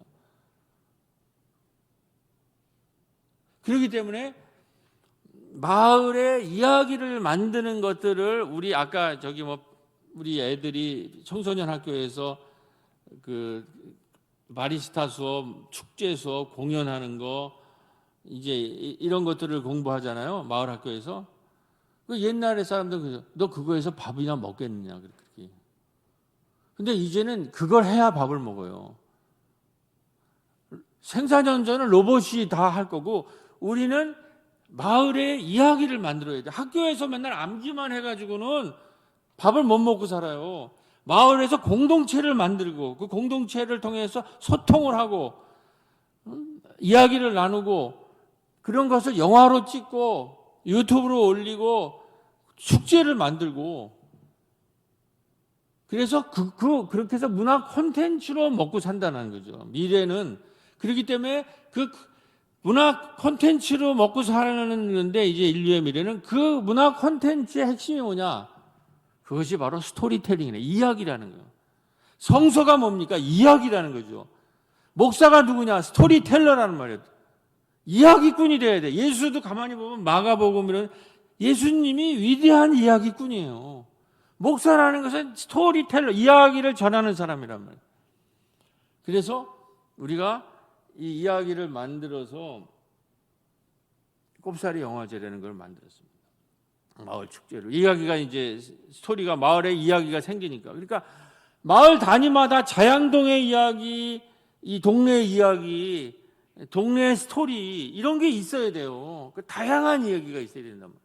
그렇기 때문에 마을의 이야기를 만드는 것들을 우리 아까 우리 애들이 청소년 학교에서 그 바리스타 수업, 축제 수업, 공연하는 거 이제 이런 것들을 공부하잖아요. 마을 학교에서. 그 옛날에 사람들 그래서 너 그거에서 밥이나 먹겠느냐 그렇게. 근데 이제는 그걸 해야 밥을 먹어요. 생산 현장은 로봇이 다 할 거고 우리는 마을의 이야기를 만들어야 돼. 학교에서 맨날 암기만 해가지고는 밥을 못 먹고 살아요. 마을에서 공동체를 만들고 그 공동체를 통해서 소통을 하고 이야기를 나누고 그런 것을 영화로 찍고 유튜브로 올리고 축제를 만들고 그래서 그렇게 해서 문화 콘텐츠로 먹고 산다는 거죠. 미래는 그렇기 때문에 그 문화 콘텐츠로 먹고 사는데 이제 인류의 미래는 그 문화 콘텐츠의 핵심이 뭐냐? 그것이 바로 스토리텔링이네. 이야기라는 거예요. 성서가 뭡니까? 이야기라는 거죠. 목사가 누구냐? 스토리텔러라는 말이에요. 이야기꾼이 돼야 돼. 예수도 가만히 보면 마가복음이란 예수님이 위대한 이야기꾼이에요. 목사라는 것은 스토리텔러, 이야기를 전하는 사람이란 말이에요. 그래서 우리가 이 이야기를 만들어서 꼽사리 영화제라는 걸 만들었습니다. 마을 축제로. 이야기가 이제 스토리가 마을에 이야기가 생기니까. 그러니까 마을 단위마다 자양동의 이야기, 이 동네의 이야기, 동네의 스토리 이런 게 있어야 돼요. 그 다양한 이야기가 있어야 된단 말이에요.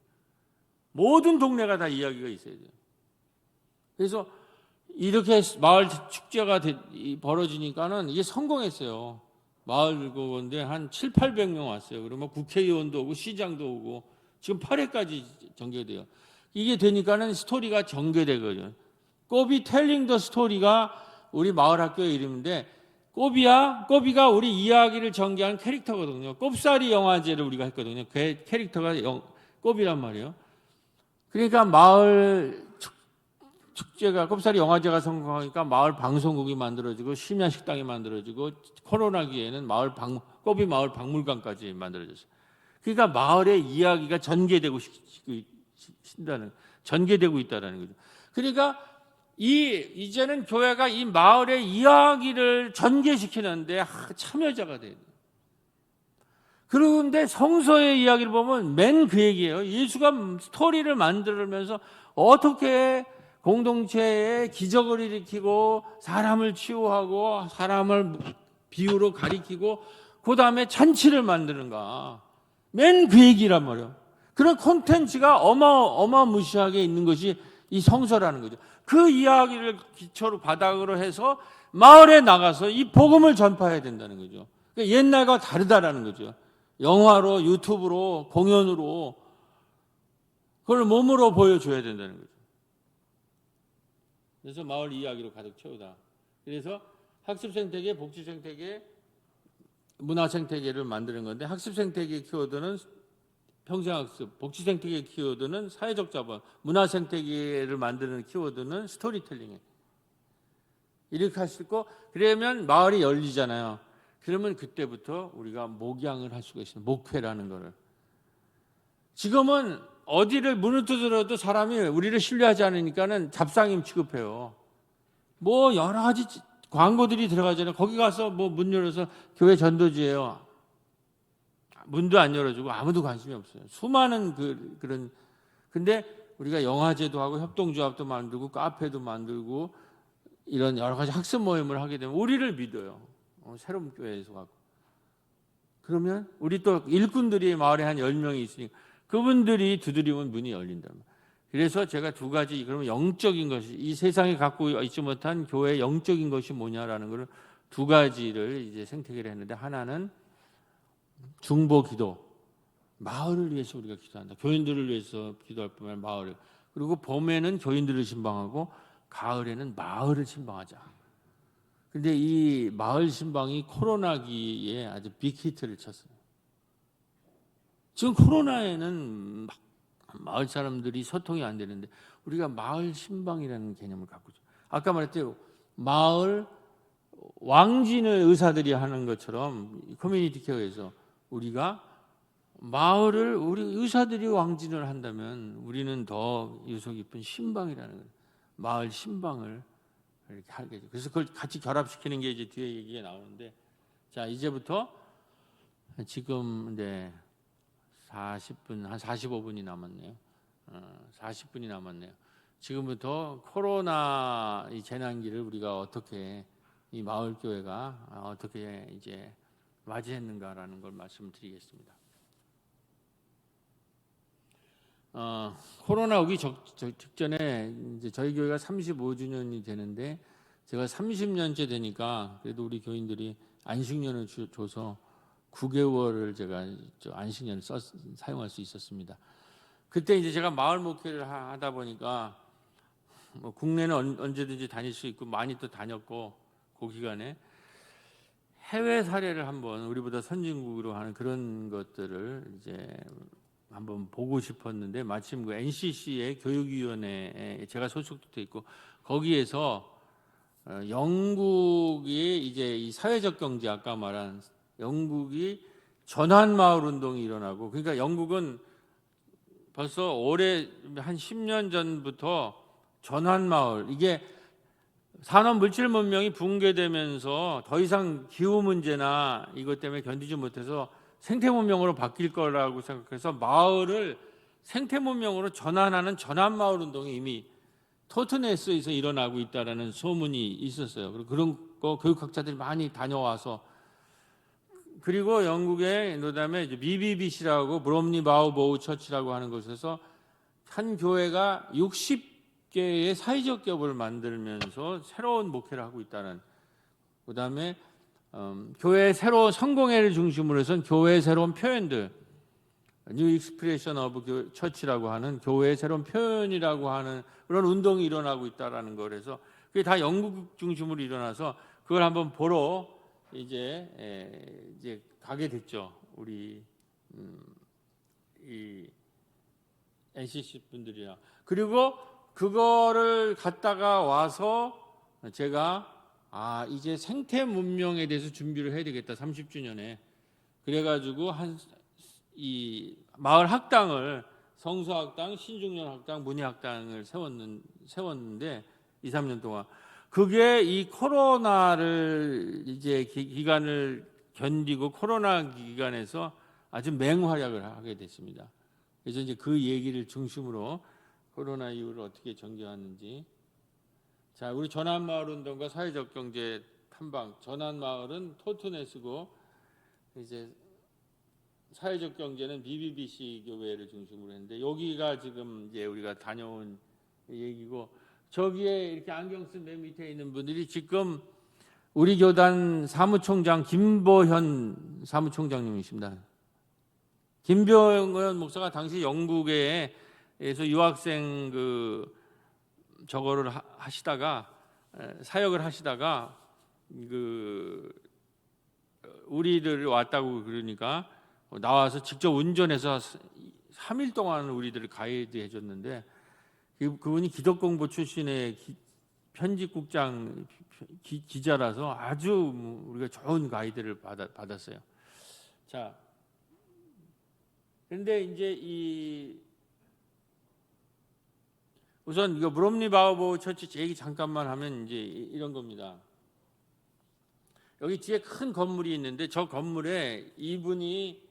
모든 동네가 다 이야기가 있어야 돼요. 그래서 이렇게 마을 축제가 벌어지니까는 이게 성공했어요. 마을 그건데 한 7, 800명 왔어요. 그러면 국회의원도 오고 시장도 오고 지금 8회까지 전개돼요. 이게 되니까는 스토리가 전개되거든요. 꼬비 텔링 더 스토리가 우리 마을 학교의 이름인데 꼬비가 우리 이야기를 전개하는 캐릭터거든요. 꼽사리 영화제를 우리가 했거든요. 그 캐릭터가 꼬비란 말이에요. 그러니까 마을 축제가 꼽사리 영화제가 성공하니까 마을 방송국이 만들어지고 심야 식당이 만들어지고 코로나기에는 꼬비 마을 박물관까지 만들어졌어요. 그러니까 마을의 이야기가 전개되고 있다는 거죠. 그러니까 이제는 교회가 이 마을의 이야기를 전개시키는데 참여자가 돼야 돼요. 그런데 성서의 이야기를 보면 맨 그 얘기예요. 예수가 스토리를 만들면서 어떻게 공동체에 기적을 일으키고 사람을 치유하고 사람을 비유로 가리키고 그 다음에 잔치를 만드는가. 맨 그 얘기란 말이에요. 그런 콘텐츠가 어마무시하게 있는 것이 이 성서라는 거죠. 그 이야기를 기초로 바닥으로 해서 마을에 나가서 이 복음을 전파해야 된다는 거죠. 그러니까 옛날과 다르다라는 거죠. 영화로, 유튜브로, 공연으로 그걸 몸으로 보여줘야 된다는 거죠. 그래서 마을 이야기로 가득 채우다. 그래서 학습생태계, 복지생태계, 문화생태계를 만드는 건데 학습생태계 키워드는 평생학습, 복지생태계 키워드는 사회적 자본, 문화생태계를 만드는 키워드는 스토리텔링이에요. 이렇게 할 수 있고 그러면 마을이 열리잖아요. 그러면 그때부터 우리가 목양을 할 수가 있어요. 목회라는 거를. 지금은 어디를 문을 두드려도 사람이 우리를 신뢰하지 않으니까는 잡상임 취급해요. 뭐 여러 가지 광고들이 들어가잖아요. 거기 가서 뭐 문 열어서 교회 전도지예요. 문도 안 열어주고 아무도 관심이 없어요. 수많은 그런 근데 우리가 영화제도 하고 협동조합도 만들고 카페도 만들고 이런 여러 가지 학습 모임을 하게 되면 우리를 믿어요. 새로운 교회에서 가고. 그러면 우리 또 일꾼들이 마을에 한 10명이 있으니까 그분들이 두드리면 문이 열린다. 그래서 제가 두 가지 그러면 영적인 것이 이 세상에 갖고 있지 못한 교회의 영적인 것이 뭐냐라는 걸 두 가지를 이제 생태계를 했는데 하나는 중보 기도. 마을을 위해서 우리가 기도한다. 교인들을 위해서 기도할 뿐만 아니라 마을을. 그리고 봄에는 교인들을 신방하고 가을에는 마을을 신방하자. 근데 이 마을 신방이 코로나기에 아주 빅히트를 쳤어요. 지금 코로나에는 막 마을 사람들이 소통이 안 되는데 우리가 마을 신방이라는 개념을 갖고 있죠. 아까 말했대요. 마을 왕진을 의사들이 하는 것처럼 커뮤니티 케어에서 우리가 마을을 우리 의사들이 왕진을 한다면 우리는 더 유서 깊은 신방이라는 거예요. 마을 신방을 이렇게 하게 돼. 그래서 그걸 같이 결합시키는 게 이제 뒤에 얘기가 나오는데 자 이제부터 지금 이제 40분 한 45분이 남았네요. 40분이 남았네요. 지금부터 코로나 이 재난기를 우리가 어떻게 이 마을 교회가 어떻게 이제 맞이했는가라는 걸 말씀드리겠습니다. 코로나 오기 직전에 이제 저희 교회가 35주년이 되는데 제가 30년째 되니까 그래도 우리 교인들이 안식년을 줘서 9개월을 제가 안식년을 사용할 수 있었습니다. 그때 이제 제가 마을 목회를 하다 보니까 뭐 국내는 언제든지 다닐 수 있고 많이 또 다녔고 그 기간에 해외 사례를 한번 우리보다 선진국으로 하는 그런 것들을 이제 한번 보고 싶었는데 마침 그 NCC의 교육위원회에 제가 소속도 돼 있고 거기에서 영국이 이제 이 사회적 경제 아까 말한 영국이 전환 마을 운동이 일어나고 그러니까 영국은 벌써 올해 한 10년 전부터 전환 마을 이게 산업 물질 문명이 붕괴되면서 더 이상 기후 문제나 이것 때문에 견디지 못해서 생태 문명으로 바뀔 거라고 생각해서 마을을 생태 문명으로 전환하는 전환 마을 운동이 이미 토트네스에서 일어나고 있다라는 소문이 있었어요. 그런 거 교육학자들이 많이 다녀와서 그리고 영국의 그다음에 BBBC라고 브롬리 바우보우 처치라고 하는 곳에서 한 교회가 60개의 사회적 기업을 만들면서 새로운 목회를 하고 있다는 그다음에 교회의 새로운 성공회를 중심으로 해서 교회의 새로운 표현들 뉴 익스프레션 오브 처치라고 하는 교회의 새로운 표현이라고 하는 그런 운동이 일어나고 있다라는 거라서 그게 다 영국 중심으로 일어나서 그걸 한번 보러 이제 가게 됐죠. 우리 이 NCC 분들이랑 그리고 그거를 갔다가 와서 제가 이제 생태 문명에 대해서 준비를 해야 되겠다 30주년에 그래가지고 이 마을 학당을 성서학당, 신중년학당, 문예학당을 세웠는데 2, 3년 동안 그게 이 코로나를 이제 기간을 견디고 코로나 기간에서 아주 맹활약을 하게 됐습니다. 그래서 이제 그 얘기를 중심으로 코로나 이후를 어떻게 전개하는지 자 우리 전환마을 운동과 사회적 경제 탐방 전환마을은 토트네스고 이제 사회적 경제는 BBBC 교회를 중심으로 했는데 여기가 지금 이제 우리가 다녀온 얘기고 저기에 이렇게 안경 쓴 맨 밑에 있는 분들이 지금 우리 교단 사무총장 김보현 사무총장님이십니다. 김보현 목사가 당시 영국에서 유학생 저거를 하시다가 사역을 하시다가 우리들 왔다고 그러니까 나와서 직접 운전해서 3일 동안 우리들을 가이드 해줬는데 그분이 기독공부 출신의 편집국장 기자라서 아주 우리가 좋은 가이드를 받았어요. 자, 그런데 이제 우선 이거 브롬리 바우보우 처치 얘기 잠깐만 하면 이제 이런 겁니다. 여기 뒤에 큰 건물이 있는데 저 건물에 이분이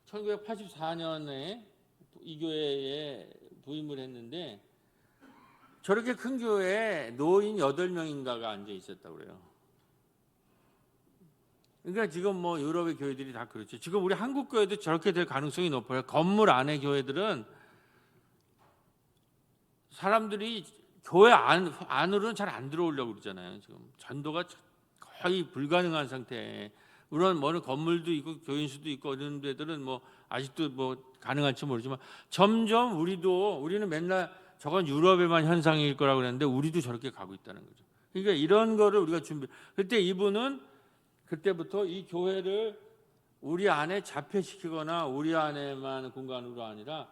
1984년에 이 교회에 부임을 했는데 저렇게 큰 교회에 노인 8명인가가 앉아 있었다고 그래요. 그러니까 지금 뭐 유럽의 교회들이 다 그렇죠. 지금 우리 한국 교회도 저렇게 될 가능성이 높아요. 건물 안의 교회들은 사람들이 교회 안으로는 잘 안 들어오려고 그러잖아요. 지금 전도가 거의 불가능한 상태에 물론 뭐 건물도 있고 교인 수도 있고 이런 데들은 뭐 아직도 뭐 가능할지 모르지만 점점 우리는 맨날 저건 유럽에만 현상일 거라고 그랬는데 우리도 저렇게 가고 있다는 거죠. 그러니까 이런 거를 우리가 그때 이분은 그때부터 이 교회를 우리 안에 자폐시키거나 우리 안에만 공간으로 아니라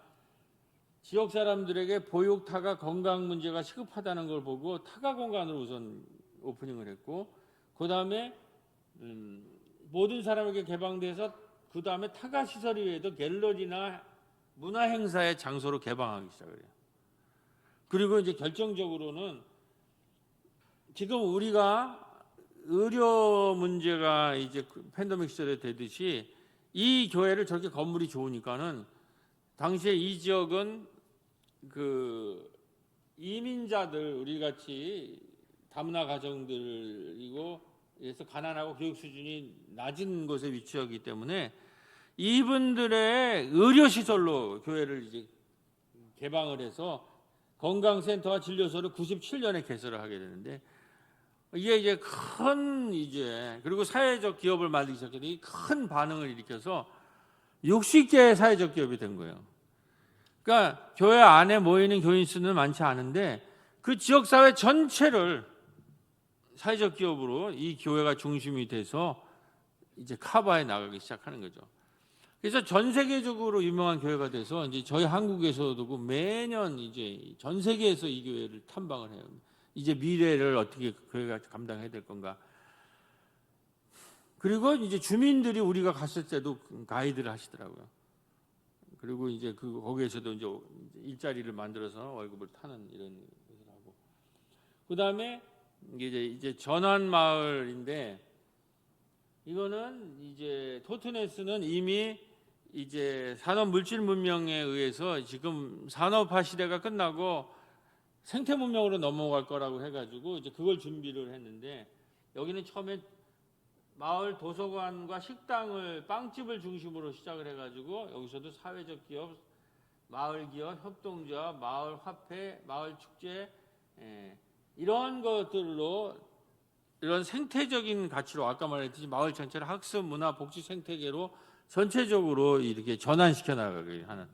지역 사람들에게 보육 타가 건강 문제가 시급하다는 걸 보고 타가 공간으로 우선 오프닝을 했고 그 다음에 모든 사람에게 개방돼서 그 다음에 타가 시설 이외에도 갤러리나 문화 행사의 장소로 개방하기 시작을 해요. 그리고 이제 결정적으로는 지금 우리가 의료 문제가 이제 팬데믹 시절에 되듯이 이 교회를 저렇게 건물이 좋으니까는 당시에 이 지역은 이민자들 우리 같이 다문화 가정들이고 그래서 가난하고 교육 수준이 낮은 곳에 위치하기 때문에 이분들의 의료 시설로 교회를 이제 개방을 해서 건강센터와 진료소를 97년에 개설을 하게 되는데 이게 이제 그리고 사회적 기업을 만들기 시작했더니 큰 반응을 일으켜서 60개의 사회적 기업이 된 거예요. 그러니까 교회 안에 모이는 교인 수는 많지 않은데 그 지역 사회 전체를 사회적 기업으로 이 교회가 중심이 돼서 이제 커버해 나가기 시작하는 거죠. 그래서 전 세계적으로 유명한 교회가 돼서 이제 저희 한국에서도 매년 이제 전 세계에서 이 교회를 탐방을 해요. 이제 미래를 어떻게 교회가 감당해야 될 건가. 그리고 이제 주민들이 우리가 갔을 때도 가이드를 하시더라고요. 그리고 이제 거기에서도 이제 일자리를 만들어서 월급을 타는 이런 것을 하고. 그다음에 이제 전환 마을인데, 이거는 이제 토트네스는 이미 이제 산업 물질 문명에 의해서 지금 산업화 시대가 끝나고 생태 문명으로 넘어갈 거라고 해가지고 이제 그걸 준비를 했는데, 여기는 처음에 마을 도서관과 식당을, 빵집을 중심으로 시작을 해가지고 여기서도 사회적 기업, 마을 기업, 협동조합, 마을 화폐, 마을 축제, 이런 것들로, 이런 생태적인 가치로, 아까 말했듯이 마을 전체를 학습, 문화, 복지, 생태계로 전체적으로 이렇게 전환시켜 나가게 하는.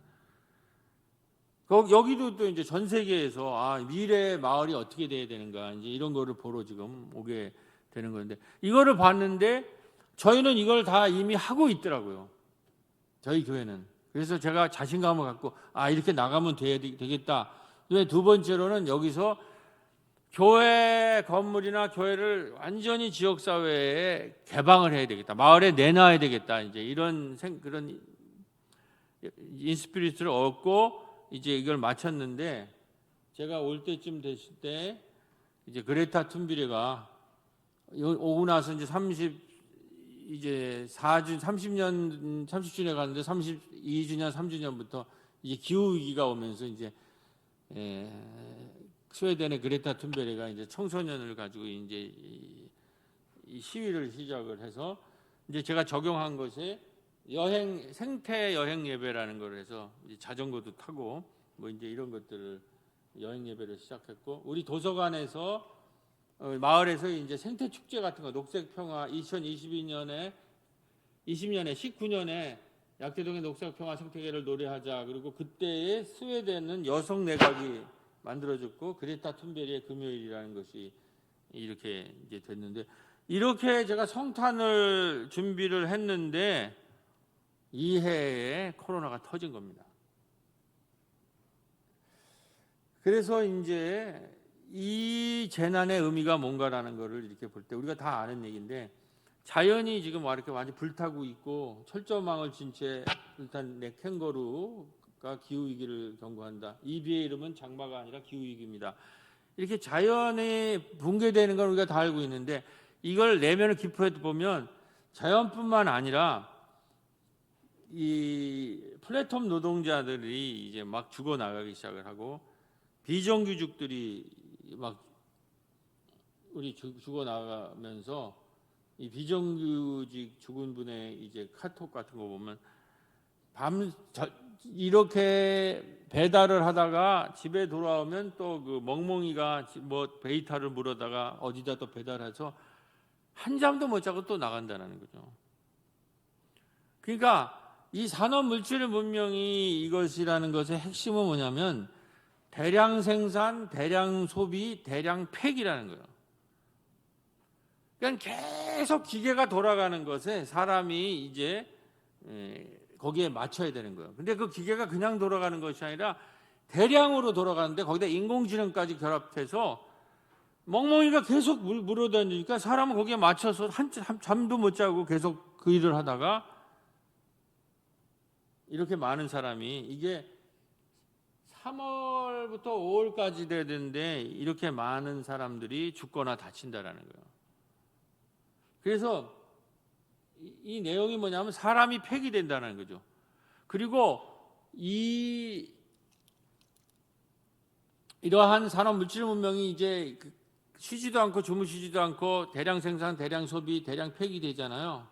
여기도 또 이제 전 세계에서 미래 마을이 어떻게 돼야 되는가, 이제 이런 거를 보러 지금 오게 되는 건데, 이거를 봤는데 저희는 이걸 다 이미 하고 있더라고요. 저희 교회는. 그래서 제가 자신감을 갖고 이렇게 나가면 되겠다. 두 번째로는 여기서 교회 건물이나 교회를 완전히 지역사회에 개방을 해야 되겠다. 마을에 내놔야 되겠다. 이제 이런 그런 인스피리트를 얻고 이제 이걸 마쳤는데, 제가 올 때쯤 됐을 때 이제 그레타 툰베리가 오고 나서 이제 30주년 가는데 32주년, 3주년부터 이제 기후 위기가 오면서 이제 스웨덴의 그레타 툰베리가 이제 청소년을 가지고 이제 이 시위를 시작을 해서, 이제 제가 적용한 것이 생태 여행 예배라는 걸 해서 이제 자전거도 타고 뭐 이제 이런 것들을 여행 예배를 시작했고, 우리 도서관에서 마을에서 이제 생태 축제 같은 거, 녹색 평화 2020년에 19년에 약대동의 녹색 평화 생태계를 노래하자. 그리고 그때의 스웨덴은 여성 내각이 만들어졌고, 그레타 툰베리의 금요일이라는 것이 이렇게 이제 됐는데, 이렇게 제가 성탄을 준비를 했는데 이 해에 코로나가 터진 겁니다. 그래서 이제 이 재난의 의미가 뭔가라는 것을 이렇게 볼 때 우리가 다 아는 얘기인데, 자연이 지금 이렇게 완전 불타고 있고 철조망을 친 채 일단 캥거루가 기후위기를 경고한다. 이 비의 이름은 장마가 아니라 기후위기입니다. 이렇게 자연이 붕괴되는 걸 우리가 다 알고 있는데, 이걸 내면을 깊이 보면 자연뿐만 아니라 이 플랫폼 노동자들이 이제 막 죽어나가기 시작을 하고, 비정규직들이 막 우리 죽어나가면서, 이 비정규직 죽은 분의 이제 카톡 같은 거 보면 이렇게 배달을 하다가 집에 돌아오면 또 그 멍멍이가 뭐 데이터를 물어다가 어디다 또 배달해서 한잠도 못 자고 또 나간다는 거죠. 그러니까 이 산업 물질 문명이 이것이라는 것의 핵심은 뭐냐면 대량 생산, 대량 소비, 대량 폐기라는 거예요. 그러니까 계속 기계가 돌아가는 것에 사람이 이제 거기에 맞춰야 되는 거예요. 근데 그 기계가 그냥 돌아가는 것이 아니라 대량으로 돌아가는데 거기다 인공지능까지 결합해서 멍멍이가 계속 물어다니니까 사람은 거기에 맞춰서 잠도 못 자고 계속 그 일을 하다가, 이렇게 많은 사람이, 이게 3월부터 5월까지 되는데 이렇게 많은 사람들이 죽거나 다친다라는 거예요. 그래서 이 내용이 뭐냐면 사람이 폐기된다는 거죠. 그리고 이러한 산업 물질 문명이 이제 쉬지도 않고 주무시지도 않고 대량 생산, 대량 소비, 대량 폐기되잖아요.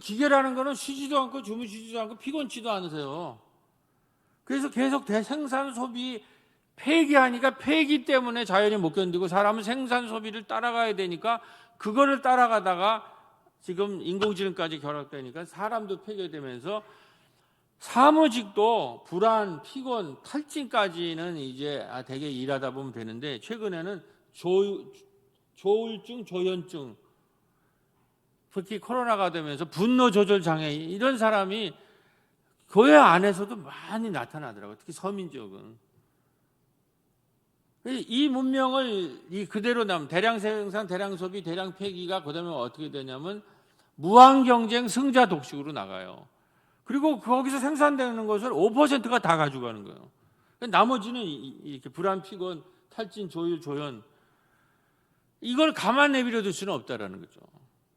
기계라는 거는 쉬지도 않고 주무시지도 않고 피곤치도 않으세요. 그래서 계속 대생산 소비 폐기하니까, 폐기 때문에 자연이 못 견디고 사람은 생산 소비를 따라가야 되니까, 그거를 따라가다가 지금 인공지능까지 결합되니까 사람도 폐기되면서 사무직도 불안, 피곤, 탈진까지는 이제 되게 일하다 보면 되는데, 최근에는 조울증, 조현증, 특히 코로나가 되면서 분노 조절 장애, 이런 사람이 교회 안에서도 많이 나타나더라고요. 특히 서민 지역은. 이 문명을 이 그대로 대량 생산, 대량 소비, 대량 폐기가 그다음에 어떻게 되냐면 무한 경쟁, 승자 독식으로 나가요. 그리고 거기서 생산되는 것을 5%가 다 가져가는 거예요. 나머지는 이렇게 불안, 피곤, 탈진, 조율, 조연, 이걸 가만 내버려둘 수는 없다라는 거죠.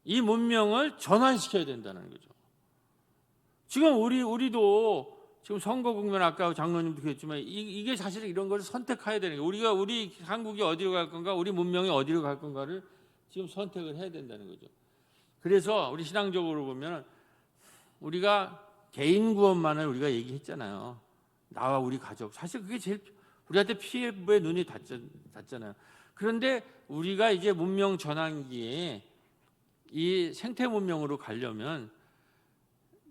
이 문명을 전환시켜야 된다는 거죠. 지금 우리도 지금 선거 국면, 아까 장로님도 그랬지만 이게 사실 이런 걸 선택해야 되는 거예요. 우리 한국이 어디로 갈 건가, 우리 문명이 어디로 갈 건가를 지금 선택을 해야 된다는 거죠. 그래서 우리 신앙적으로 보면 우리가 개인 구원만을 우리가 얘기했잖아요. 나와 우리 가족. 사실 그게 제일 우리한테 피부에 눈이 닿잖아요. 그런데 우리가 이제 문명 전환기에 이 생태 문명으로 가려면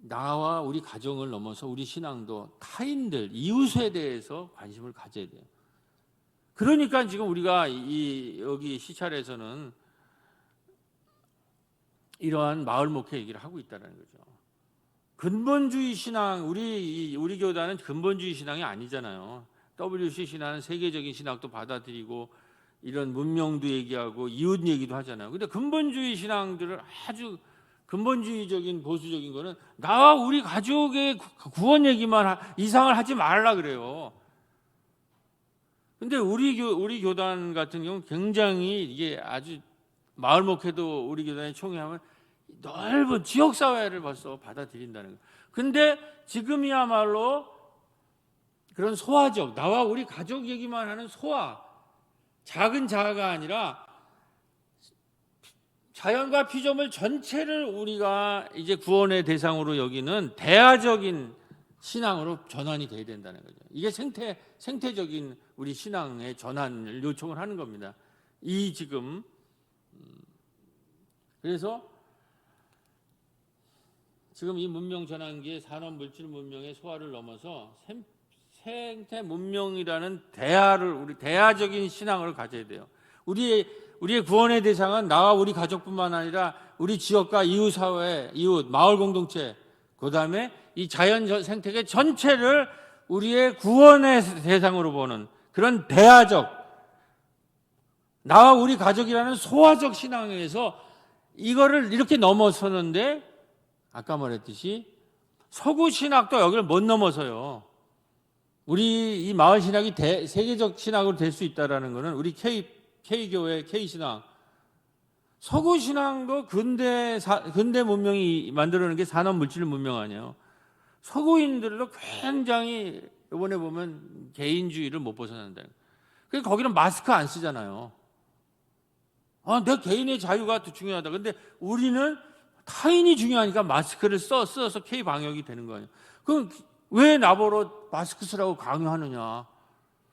나와 우리 가정을 넘어서 우리 신앙도 타인들, 이웃에 대해서 관심을 가져야 돼요. 그러니까 지금 우리가 여기 시찰에서는 이러한 마을 목회 얘기를 하고 있다는 거죠. 근본주의 신앙, 우리 교단은 근본주의 신앙이 아니잖아요. WC 신앙은 세계적인 신학도 받아들이고 이런 문명도 얘기하고 이웃 얘기도 하잖아요. 근데 근본주의 신앙들을 아주 근본주의적인 보수적인 거는 나와 우리 가족의 구원 얘기만 이상을 하지 말라 그래요. 근데 우리 교단 같은 경우는 굉장히 이게 아주 마을 목회도 우리 교단에 총회하면 넓은 지역 사회를 벌써 받아들인다는 거예요. 근데 지금이야말로 그런 소화적, 나와 우리 가족 얘기만 하는 소화, 작은 자아가 아니라 자연과 피조물 전체를 우리가 이제 구원의 대상으로 여기는 대화적인 신앙으로 전환이 돼야 된다는 거죠. 이게 생태적인 우리 신앙의 전환을 요청을 하는 겁니다. 그래서 지금 이 문명 전환기의 산업 물질 문명의 소화를 넘어서 생태 문명이라는 우리 대화적인 신앙을 가져야 돼요. 우리의 구원의 대상은 나와 우리 가족뿐만 아니라 우리 지역과 이웃 사회, 이웃 마을 공동체, 그다음에 이 자연 생태계 전체를 우리의 구원의 대상으로 보는 그런 대화적, 나와 우리 가족이라는 소화적 신앙에서 이거를 이렇게 넘어서는데, 아까 말했듯이 서구 신학도 여기를 못 넘어서요. 우리 이 마을 신학이 세계적 신학으로 될 수 있다라는 것은 우리 K교회, K신앙, 서구 신앙도 근대 문명이 만들어낸 게 산업 물질 문명 아니에요. 서구인들도 굉장히 이번에 보면 개인주의를 못 벗어난다. 그래서 거기는 마스크 안 쓰잖아요. 내 개인의 자유가 더 중요하다. 근데 우리는 타인이 중요하니까 마스크를 써서 K 방역이 되는 거예요. 그럼 왜 나보러 마스크 쓰라고 강요하느냐?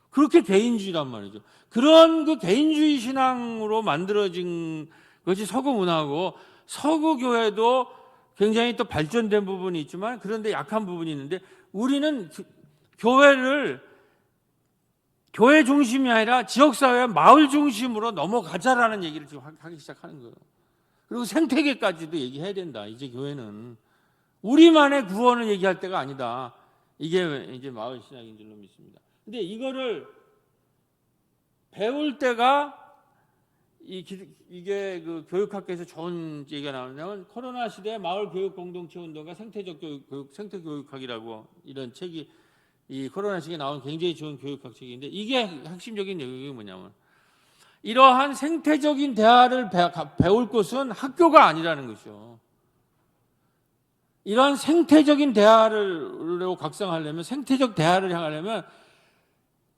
그렇게 개인주의란 말이죠. 그런 그 개인주의 신앙으로 만들어진 것이 서구 문화고, 서구 교회도 굉장히 또 발전된 부분이 있지만 그런데 약한 부분이 있는데, 우리는 교회 중심이 아니라 지역사회, 마을 중심으로 넘어가자라는 얘기를 지금 하기 시작하는 거예요. 그리고 생태계까지도 얘기해야 된다. 이제 교회는 우리만의 구원을 얘기할 때가 아니다. 이게 이제 마을 신학인 줄로 믿습니다. 근데 이거를 배울 때가 이게 그 교육학계에서 좋은 얘기가 나오냐면, 코로나 시대 마을 교육 공동체 운동과 생태적 교육, 생태 교육학이라고 이런 책이 이 코로나 시기에 나온 굉장히 좋은 교육학 책인데, 이게 핵심적인 내용이 뭐냐면, 이러한 생태적인 대화를 배울 곳은 학교가 아니라는 것이죠. 이러한 생태적인 대화를 각성하려면, 생태적 대화를 향하려면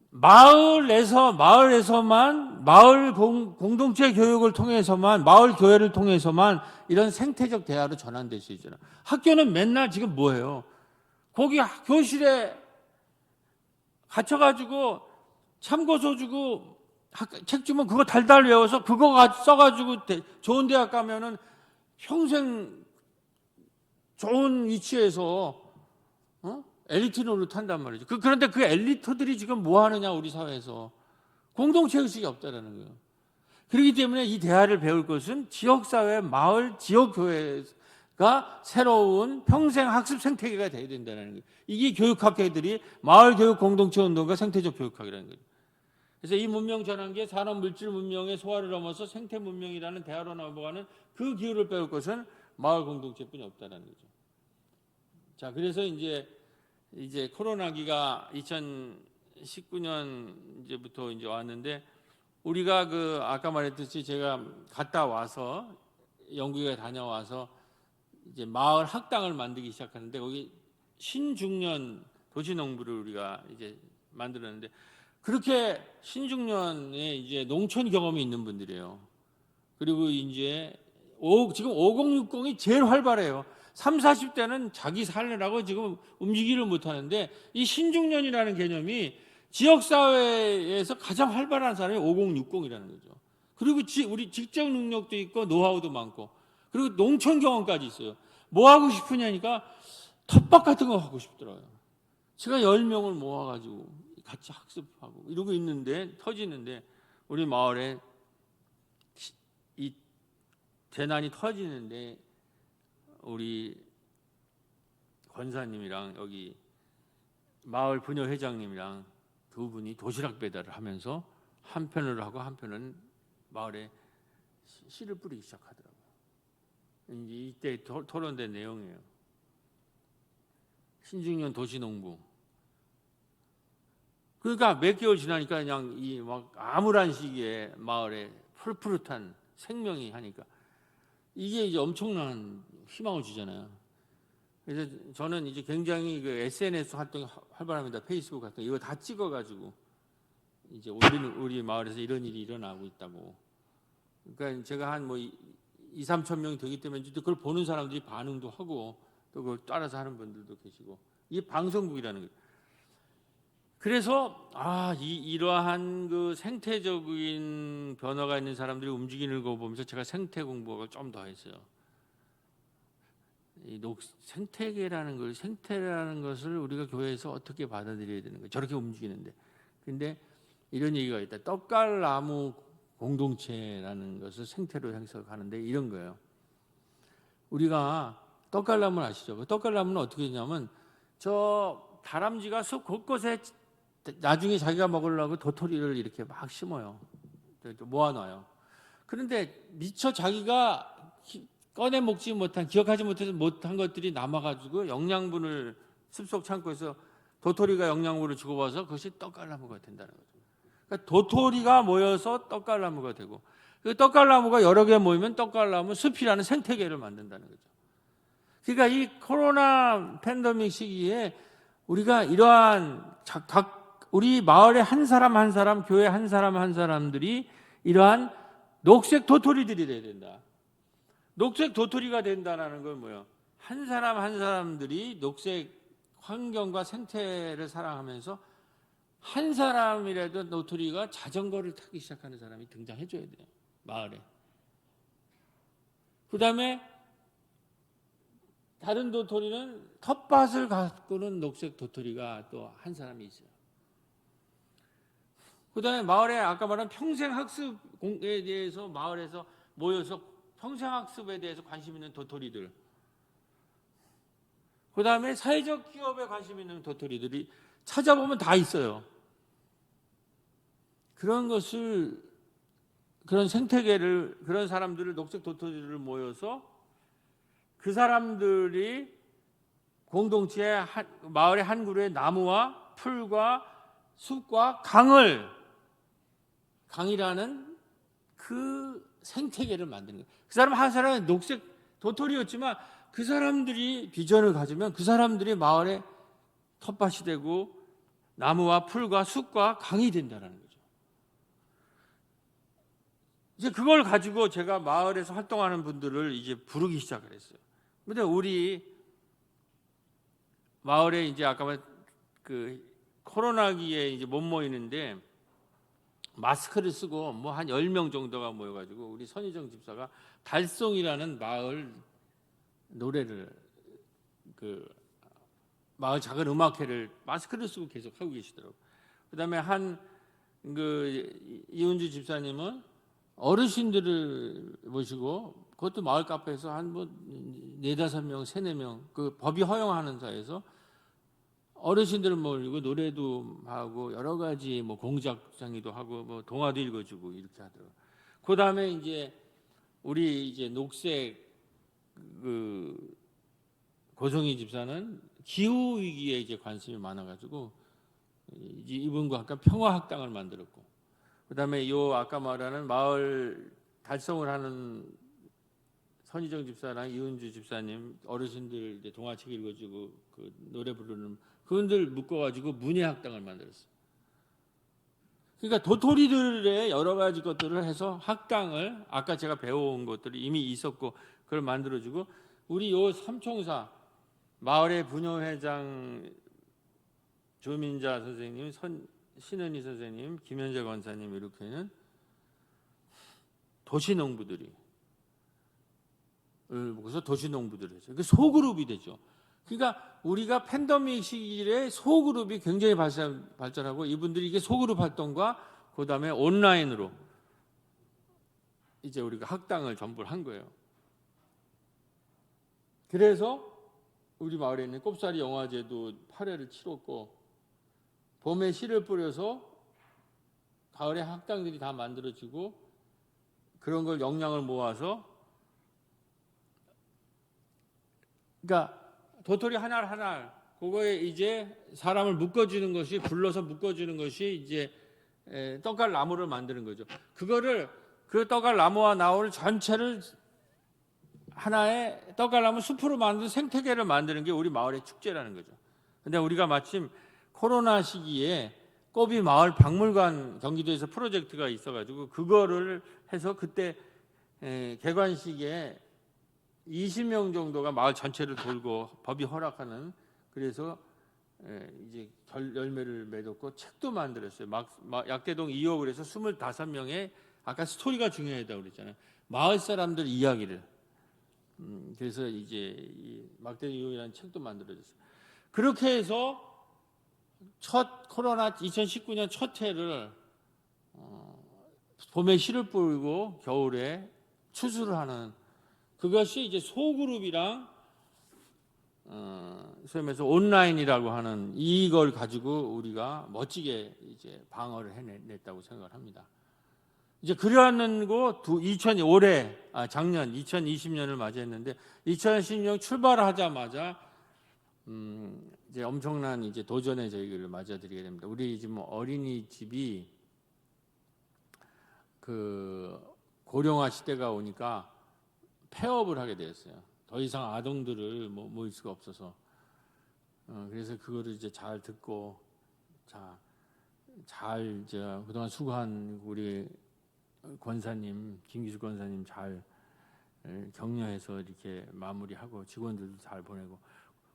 마을에서만 마을 공동체 교육을 통해서만, 마을 교회를 통해서만 이런 생태적 대화로 전환될 수 있잖아요. 학교는 맨날 지금 뭐예요? 거기 교실에 갇혀가지고 참고서 주고 책 주면 그거 달달 외워서 그거 써가지고 좋은 대학 가면은 평생 좋은 위치에서 엘리트 노릇한단 말이죠. 그런데 그 엘리트들이 지금 뭐 하느냐, 우리 사회에서. 공동체 의식이 없다라는 거예요. 그렇기 때문에 이 대화를 배울 것은 지역사회, 마을, 지역교회가 새로운 평생 학습 생태계가 돼야 된다는 거예요. 이게 교육학회들이 마을 교육 공동체 운동과 생태적 교육학이라는 거예요. 그래서 이 문명 전환기에 산업 물질 문명의 소화를 넘어서 생태 문명이라는 대화로 넘어가는 그 기후를 빼올 것은 마을 공동체뿐이 없다는 거죠. 자, 그래서 이제 코로나기가 2019년 이제부터 이제 왔는데, 우리가 그 아까 말했듯이 제가 갔다 와서 영국에 다녀와서 이제 마을 학당을 만들기 시작하는데, 거기 신중년 도시농부를 우리가 이제 만들었는데, 그렇게 신중년에 이제 농촌 경험이 있는 분들이에요. 그리고 이제 지금 5060이 제일 활발해요. 30, 40대는 자기 살느라고 지금 움직이를 못하는데, 이 신중년이라는 개념이 지역사회에서 가장 활발한 사람이 5060이라는 거죠. 그리고 우리 직접 능력도 있고 노하우도 많고, 그리고 농촌 경험까지 있어요. 뭐 하고 싶으냐니까 텃밭 같은 거 하고 싶더라고요. 제가 10명을 모아가지고 같이 학습하고 이러고 있는데, 터지는데, 우리 마을에 이 재난이 터지는데 우리 권사님이랑 여기 마을 부녀 회장님이랑 두 분이 도시락 배달을 하면서 한편을 하고 한편은 마을에 씨를 뿌리기 시작하더라고요. 이제 이때 토론된 내용이에요. 신중년 도시농부. 그러니까 몇 개월 지나니까 그냥 이 막 암울한 시기에 마을에 푸릇푸릇한 생명이 하니까 이게 이제 엄청난 희망을 주잖아요. 그래서 저는 이제 굉장히 그 SNS 활동이 활발합니다. 페이스북 같은 거 이거 다 찍어가지고 이제 우리 마을에서 이런 일이 일어나고 있다고. 그러니까 제가 한 뭐 2, 3천 명이 되기 때문에 그걸 보는 사람들이 반응도 하고 또 그걸 따라서 하는 분들도 계시고, 이게 방송국이라는 거예요. 그래서 이러한 그 생태적인 변화가 있는 사람들이 움직이는 거 보면서 제가 생태 공부를 좀 더 했어요. 이 생태라는 것을 우리가 교회에서 어떻게 받아들여야 되는 거예요. 저렇게 움직이는데. 근데 이런 얘기가 있다. 떡갈나무 공동체라는 것을 생태로 해석하는데 이런 거예요. 우리가 떡갈나무를 아시죠? 그 떡갈나무는 어떻게 되냐면 저 다람쥐가 숲 곳곳에 나중에 자기가 먹으려고 도토리를 이렇게 막 심어요. 모아놔요. 그런데 미처 자기가 꺼내 먹지 못한, 기억하지 못한 것들이 남아가지고 영양분을 숲속 창고에서 도토리가 영양분을 주고와서 그것이 떡갈나무가 된다는 거죠. 그러니까 도토리가 모여서 떡갈나무가 되고, 그 떡갈나무가 여러 개 모이면 떡갈나무 숲이라는 생태계를 만든다는 거죠. 그러니까 이 코로나 팬데믹 시기에 우리가 이러한 우리 마을의 한 사람 한 사람, 교회 한 사람 한 사람들이 이러한 녹색 도토리들이 돼야 된다. 녹색 도토리가 된다는 건 뭐예요? 한 사람 한 사람들이 녹색 환경과 생태를 사랑하면서 한 사람이라도 도토리가 자전거를 타기 시작하는 사람이 등장해 줘야 돼요. 마을에. 그 다음에 다른 도토리는 텃밭을 가꾸는 녹색 도토리가 또 한 사람이 있어요. 그 다음에 마을에 아까 말한 평생학습에 대해서 마을에서 모여서 평생학습에 대해서 관심 있는 도토리들, 그 다음에 사회적 기업에 관심 있는 도토리들이 찾아보면 다 있어요. 그런 생태계를, 그런 사람들을, 녹색 도토리를 모여서 그 사람들이 공동체의 마을의 한 그루의 나무와 풀과 숲과 강이라는 그 생태계를 만드는 거예요. 그 사람 한 사람은 녹색 도토리였지만 그 사람들이 비전을 가지면 그 사람들이 마을의 텃밭이 되고 나무와 풀과 숲과 강이 된다는 거죠. 이제 그걸 가지고 제가 마을에서 활동하는 분들을 이제 부르기 시작을 했어요. 근데 우리 마을에 이제 아까 말 그 코로나기에 이제 못 모이는데 마스크를 쓰고 뭐 한 10명 정도가 모여가지고 우리 선희정 집사가 달송이라는 마을 노래를, 그 마을 작은 음악회를 마스크를 쓰고 계속 하고 계시더라고요. 그다음에 이은주 집사님은 어르신들을 모시고 그것도 마을 카페에서 한 뭐 4-5명, 3-4명 그 법이 허용하는 사이에서 어르신들 모이고 노래도 하고 여러 가지 뭐 공작장이도 하고 뭐 동화도 읽어주고 이렇게 하더라고요. 그 다음에 이제 우리 이제 녹색 그 고성희 집사는 기후 위기에 이제 관심이 많아가지고 이제 이분과 아까 평화학당을 만들었고, 그다음에 요 아까 말하는 마을 달성을 하는 선희정 집사랑 이은주 집사님 어르신들 이제 동화책 읽어주고 그 노래 부르는 그분들 묶어가지고 문예학당을 만들었어요. 그러니까 도토리들의 여러 가지 것들을 해서 학당을 아까 제가 배워온 것들이 이미 있었고 그걸 만들어주고, 우리 요 삼총사 마을의 부녀회장 조민자 선생님, 신은희 선생님, 김현재 권사님 이렇게는 도시농부들이 그래서 도시농부들이 했어요. 그 소그룹이 되죠. 그러니까 우리가 팬데믹 시기에 소그룹이 굉장히 발전하고 이분들이 이게 소그룹 활동과 그다음에 온라인으로 이제 우리가 학당을 전부를 한 거예요. 그래서 우리 마을에 있는 꼽사리 영화제도 8회를 치렀고, 봄에 씨를 뿌려서 가을에 학당들이 다 만들어지고 그런 걸 역량을 모아서, 그러니까 도토리 하나하나 그거에 이제 사람을 묶어주는 것이, 불러서 묶어주는 것이 이제 떡갈 나무를 만드는 거죠. 그거를 그 떡갈 나무와 나올 전체를 하나의 떡갈나무 숲으로 만든 생태계를 만드는 게 우리 마을의 축제라는 거죠. 근데 우리가 마침 코로나 시기에 꼬비 마을 박물관 경기도에서 프로젝트가 있어가지고 그거를 해서 그때 개관식에 20명 정도가 마을 전체를 돌고 법이 허락하는, 그래서 이제 열매를 맺었고 책도 만들었어요. 약대동 2호을 해서 25명의 아까 스토리가 중요하다고 그랬잖아요. 마을 사람들 이야기를. 그래서 이제 이 막대동 2호이라는 책도 만들어졌어요. 그렇게 해서 첫 코로나 2019년 첫 해를 봄에 씨를 뿌리고 겨울에 추수를 하는, 그것이 이제 소그룹이랑 소위 말해서 온라인이라고 하는 이걸 가지고 우리가 멋지게 이제 방어를 해냈다고 생각을 합니다. 이제 그러는 거 작년 2020년을 맞이했는데 2010년 출발하자마자 이제 엄청난 이제 도전의 저희를 맞아들이게 됩니다. 우리 지금 어린이집이 그 고령화 시대가 오니까 폐업을 하게 되었어요. 더 이상 아동들을 모일 수가 없어서. 그래서 그거를 이제 잘 듣고 잘 이제 그동안 수고한 우리 권사님, 김기수 권사님 잘 격려해서 이렇게 마무리하고 직원들도 잘 보내고,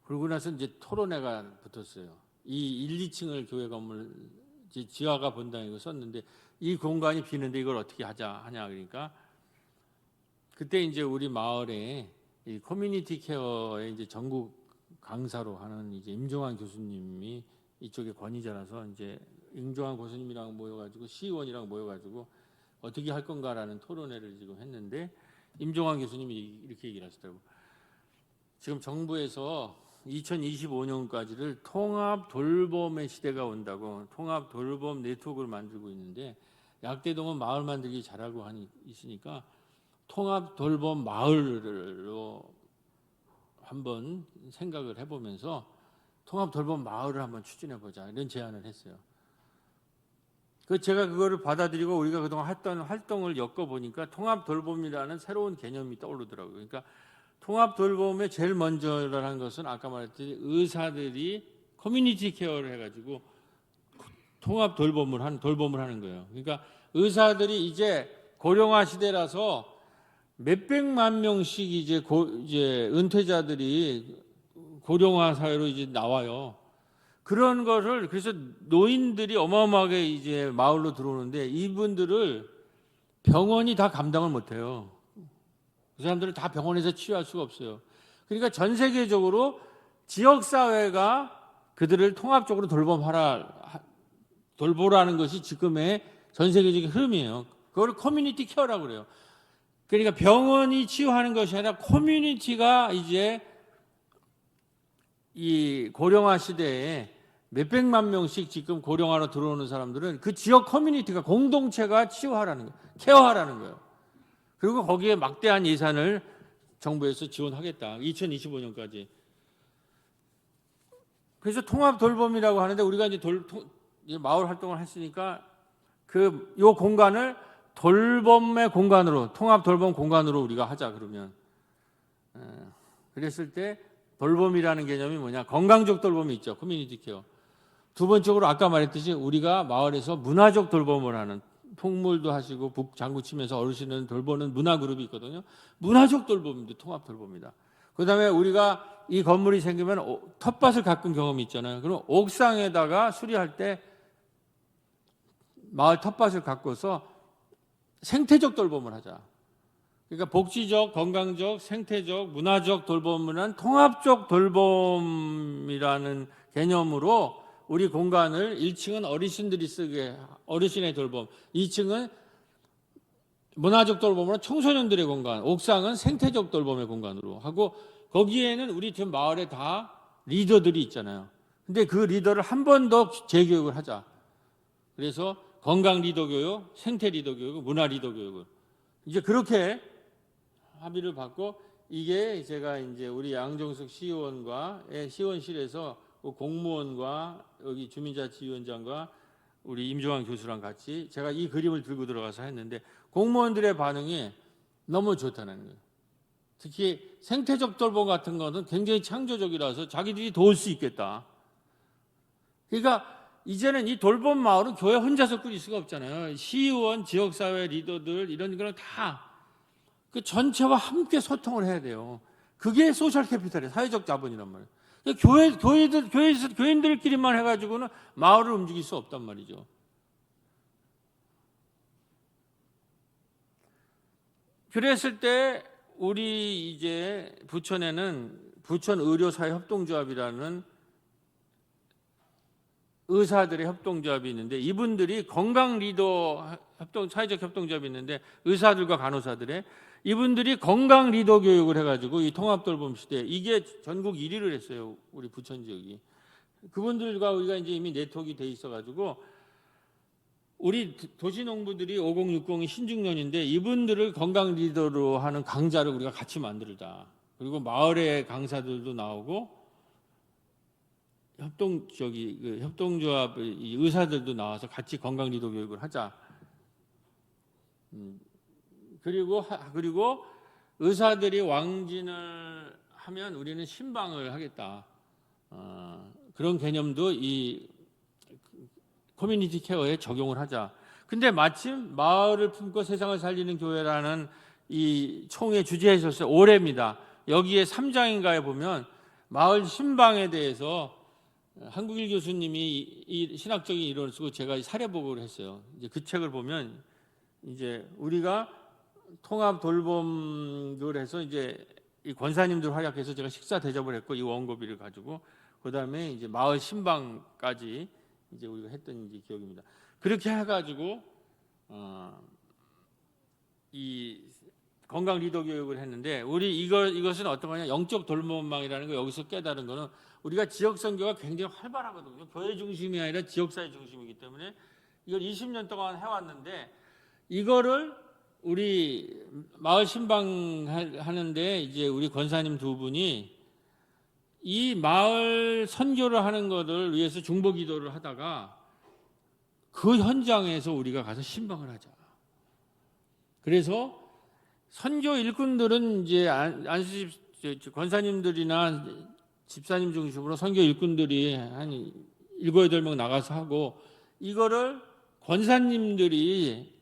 그러고 나서 이제 토론회가 붙었어요. 이 1, 2층을 교회 건물 지하가 본당이고 썼는데 이 공간이 비는데 이걸 어떻게 하냐 그러니까 그때 이제 우리 마을에 이 커뮤니티 케어의 이제 전국 강사로 하는 이제 임종환 교수님이 이쪽에 권위자라서 이제 임종환 교수님이랑 모여가지고 시의원이랑 모여가지고 어떻게 할 건가라는 토론회를 지금 했는데, 임종환 교수님이 이렇게 얘기를 하시더라고요. 지금 정부에서 2025년까지를 통합 돌봄의 시대가 온다고 통합 돌봄 네트워크를 만들고 있는데, 약대동은 마을 만들기 잘하고 있으니까 통합 돌봄 마을로 한번 생각을 해보면서 통합 돌봄 마을을 한번 추진해보자 이런 제안을 했어요. 제가 그거를 받아들이고 우리가 그동안 했던 활동을 엮어보니까 통합 돌봄이라는 새로운 개념이 떠오르더라고요. 그러니까 통합 돌봄에 제일 먼저 한 것은 아까 말했듯이 의사들이 커뮤니티 케어를 해가지고 통합 돌봄을 하는 거예요. 그러니까 의사들이 이제 고령화 시대라서 몇백만 명씩 이제 은퇴자들이 고령화 사회로 이제 나와요. 그런 거를 그래서 노인들이 어마어마하게 이제 마을로 들어오는데 이분들을 병원이 다 감당을 못해요. 그 사람들을 다 병원에서 치유할 수가 없어요. 그러니까 전 세계적으로 지역 사회가 그들을 통합적으로 돌보라는 것이 지금의 전 세계적인 흐름이에요. 그걸 커뮤니티 케어라고 그래요. 그러니까 병원이 치유하는 것이 아니라 커뮤니티가 이제 이 고령화 시대에 몇백만 명씩 지금 고령화로 들어오는 사람들은 그 지역 커뮤니티가 공동체가 치유하라는 거예요. 케어하라는 거예요. 그리고 거기에 막대한 예산을 정부에서 지원하겠다. 2025년까지. 그래서 통합 돌봄이라고 하는데 우리가 이제 이제 마을 활동을 했으니까 요 공간을 돌봄의 공간으로, 통합 돌봄 공간으로 우리가 하자 그러면. 그랬을 때 돌봄이라는 개념이 뭐냐? 건강적 돌봄이 있죠. 커뮤니티 케어. 두 번째로 아까 말했듯이 우리가 마을에서 문화적 돌봄을 하는, 폭물도 하시고 장구 치면서 어르신을 돌보는 문화 그룹이 있거든요. 문화적 돌봄인데 통합 돌봄이다. 그다음에 우리가 이 건물이 생기면 텃밭을 가꾼 경험이 있잖아요. 그럼 옥상에다가 수리할 때 마을 텃밭을 가꿔서 생태적 돌봄을 하자. 그러니까 복지적, 건강적, 생태적, 문화적 돌봄은 통합적 돌봄이라는 개념으로 우리 공간을 1층은 어르신들이 쓰게, 어르신의 돌봄, 2층은 문화적 돌봄으로 청소년들의 공간, 옥상은 생태적 돌봄의 공간으로 하고, 거기에는 우리 지금 마을에 다 리더들이 있잖아요. 근데 그 리더를 한 번 더 재교육을 하자. 그래서 건강 리더 교육, 생태 리더 교육, 문화 리더 교육을 이제 그렇게 합의를 받고, 이게 제가 이제 우리 양정숙 시의원과 시의원실에서 공무원과 여기 주민자치위원장과 우리 임종환 교수랑 같이 제가 이 그림을 들고 들어가서 했는데 공무원들의 반응이 너무 좋다는 거예요. 특히 생태적 돌봄 같은 것은 굉장히 창조적이라서 자기들이 도울 수 있겠다. 그러니까 이제는 이 돌봄 마을은 교회 혼자서 꾸릴 수가 없잖아요. 시의원, 지역사회 리더들 이런 거는 다 그 전체와 함께 소통을 해야 돼요. 그게 소셜 캐피탈이에요. 사회적 자본이란 말이에요. 교인들끼리만 해가지고는 마을을 움직일 수 없단 말이죠. 그랬을 때 우리 이제 부천에는 부천 의료사회 협동조합이라는 의사들의 협동조합이 있는데, 이분들이 건강 리더 사회적 협동조합이 있는데 의사들과 간호사들의 이분들이 건강 리더 교육을 해가지고 이 통합 돌봄 시대 이게 전국 1위를 했어요. 우리 부천 지역이. 그분들과 우리가 이제 이미 네트워크가 돼 있어가지고 우리 도시농부들이 5060이 신중년인데 이분들을 건강 리더로 하는 강좌를 우리가 같이 만들자. 그리고 마을의 강사들도 나오고 협동조합 의사들도 나와서 같이 건강 리더 교육을 하자. 그리고 의사들이 왕진을 하면 우리는 신방을 하겠다. 그런 개념도 이 커뮤니티 케어에 적용을 하자. 근데 마침 마을을 품고 세상을 살리는 교회라는 이 총회 주재하셨어요. 올해입니다. 여기에 3장인가에 보면 마을 신방에 대해서 한국일 교수님이 이 신학적인 이론을 쓰고 제가 사례 보고를 했어요. 이제 그 책을 보면 이제 우리가 통합 돌봄을 해서 이제 이 권사님들 활약해서 제가 식사 대접을 했고 이 원고비를 가지고 그다음에 이제 마을 신방까지 이제 우리가 했던 기억입니다. 그렇게 해가지고 이 건강 리더 교육을 했는데 우리 이것은 어떤 거냐, 영적 돌봄망이라는 거. 여기서 깨달은 거는 우리가 지역 선교가 굉장히 활발하거든요. 교회 중심이 아니라 지역사회 중심이기 때문에 이걸 20년 동안 해왔는데 이거를 우리 마을 신방 하는데 이제 우리 권사님 두 분이 이 마을 선교를 하는 것을 위해서 중보기도를 하다가 그 현장에서 우리가 가서 신방을 하자. 그래서 선교 일꾼들은 이제 안수집 권사님들이나 집사님 중심으로 선교 일꾼들이 한 7, 8명 나가서 하고 이거를 권사님들이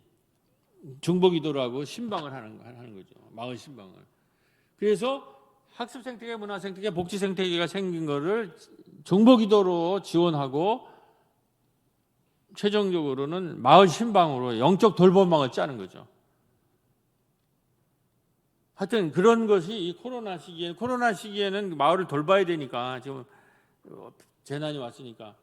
중보기도를 하고 신방을 하는 거죠. 마을 신방을. 그래서 학습 생태계, 문화 생태계, 복지 생태계가 생긴 거를 중보기도로 지원하고 최종적으로는 마을 신방으로 영적 돌봄망을 짜는 거죠. 하여튼 그런 것이 이 코로나 시기에는 마을을 돌봐야 되니까 지금 재난이 왔으니까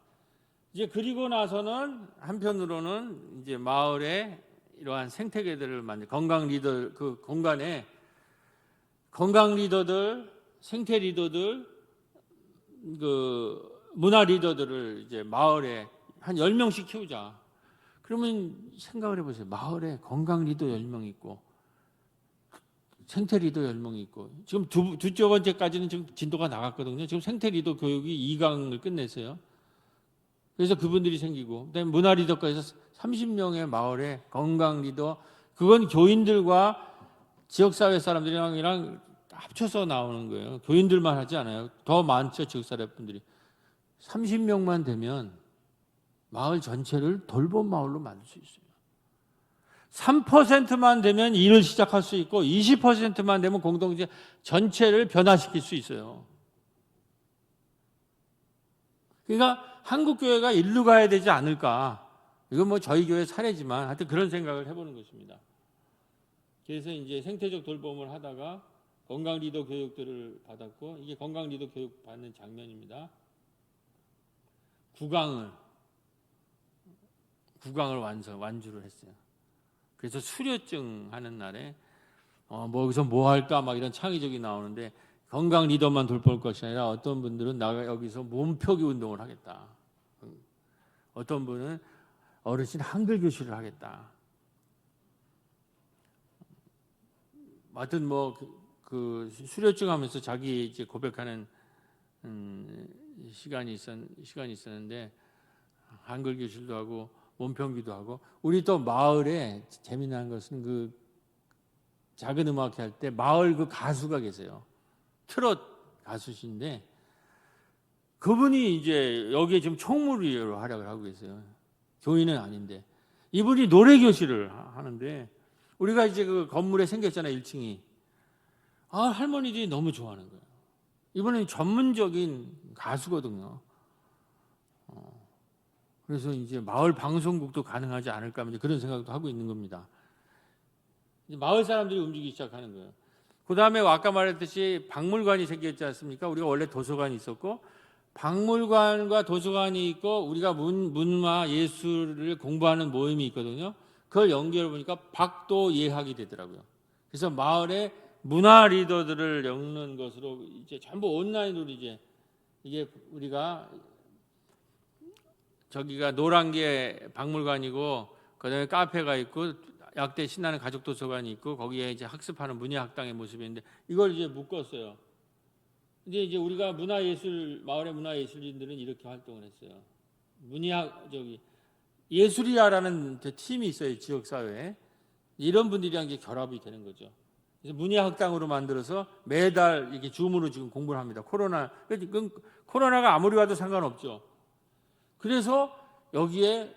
이제 그리고 나서는 한편으로는 이제 마을에 이러한 생태계들을 만들 건강 리더 그 공간에 건강 리더들, 생태 리더들, 그 문화 리더들을 이제 마을에 한 10명씩 키우자. 그러면 생각을 해보세요. 마을에 건강 리더 10명 있고 생태 리더 10명 있고, 지금 두째 번째까지는 지금 진도가 나갔거든요. 지금 생태 리더 교육이 2강을 끝냈어요. 그래서 그분들이 생기고, 그다음에 문화 리더까지 해서 30명의 마을에 건강 리더, 그건 교인들과 지역사회 사람들이랑 합쳐서 나오는 거예요. 교인들만 하지 않아요. 더 많죠, 지역사회 분들이. 30명만 되면 마을 전체를 돌봄 마을로 만들 수 있어요. 3%만 되면 일을 시작할 수 있고 20%만 되면 공동체 전체를 변화시킬 수 있어요. 그러니까 한국 교회가 일로 가야 되지 않을까. 이건 뭐 저희 교회 사례지만 하여튼 그런 생각을 해보는 것입니다. 그래서 이제 생태적 돌봄을 하다가 건강 리더 교육들을 받았고, 이게 건강 리더 교육 받는 장면입니다. 구강을 완주를 했어요. 그래서 수료증 하는 날에 뭐 여기서 뭐 할까 막 이런 창의적이 나오는데, 건강 리더만 돌볼 것이 아니라 어떤 분들은 나가 여기서 몸표기 운동을 하겠다. 어떤 분은 어르신 한글 교실을 하겠다. 하여튼 뭐 그 수료증 하면서 자기 이제 고백하는 시간이 있었는데, 한글 교실도 하고 몸평기도 하고. 우리 또 마을에 재미난 것은 그 작은 음악회 할 때 마을 그 가수가 계세요. 트롯 가수신데 그분이 이제 여기에 지금 총무로 활약을 하고 계세요. 교인은 아닌데 이분이 노래 교실을 하는데, 우리가 이제 그 건물에 생겼잖아요, 1층이. 할머니들이 너무 좋아하는 거예요. 이분은 전문적인 가수거든요. 그래서 이제 마을 방송국도 가능하지 않을까 하면 그런 생각도 하고 있는 겁니다. 이제 마을 사람들이 움직이기 시작하는 거예요. 그 다음에 아까 말했듯이 박물관이 생겼지 않습니까? 우리가 원래 도서관이 있었고, 박물관과 도서관이 있고, 우리가 문화 예술을 공부하는 모임이 있거든요. 그걸 연결해 보니까 박도 예학이 되더라고요. 그래서 마을에 문화 리더들을 엮는 것으로 이제 전부 온라인으로 이제 이게 우리가 저기가 노란 게 박물관이고, 그다음에 카페가 있고, 약대 신나는 가족 도서관이 있고, 거기에 이제 학습하는 문예학당의 모습이 있는데, 이걸 이제 묶었어요. 근데 이제 우리가 마을의 문화예술인들은 이렇게 활동을 했어요. 예술이야라는 팀이 있어요, 지역 사회에. 이런 분들이랑 이제 결합이 되는 거죠. 그래서 문예학당으로 만들어서 매달 이렇게 줌으로 지금 공부를 합니다. 코로나가 아무리 와도 상관없죠. 그래서 여기에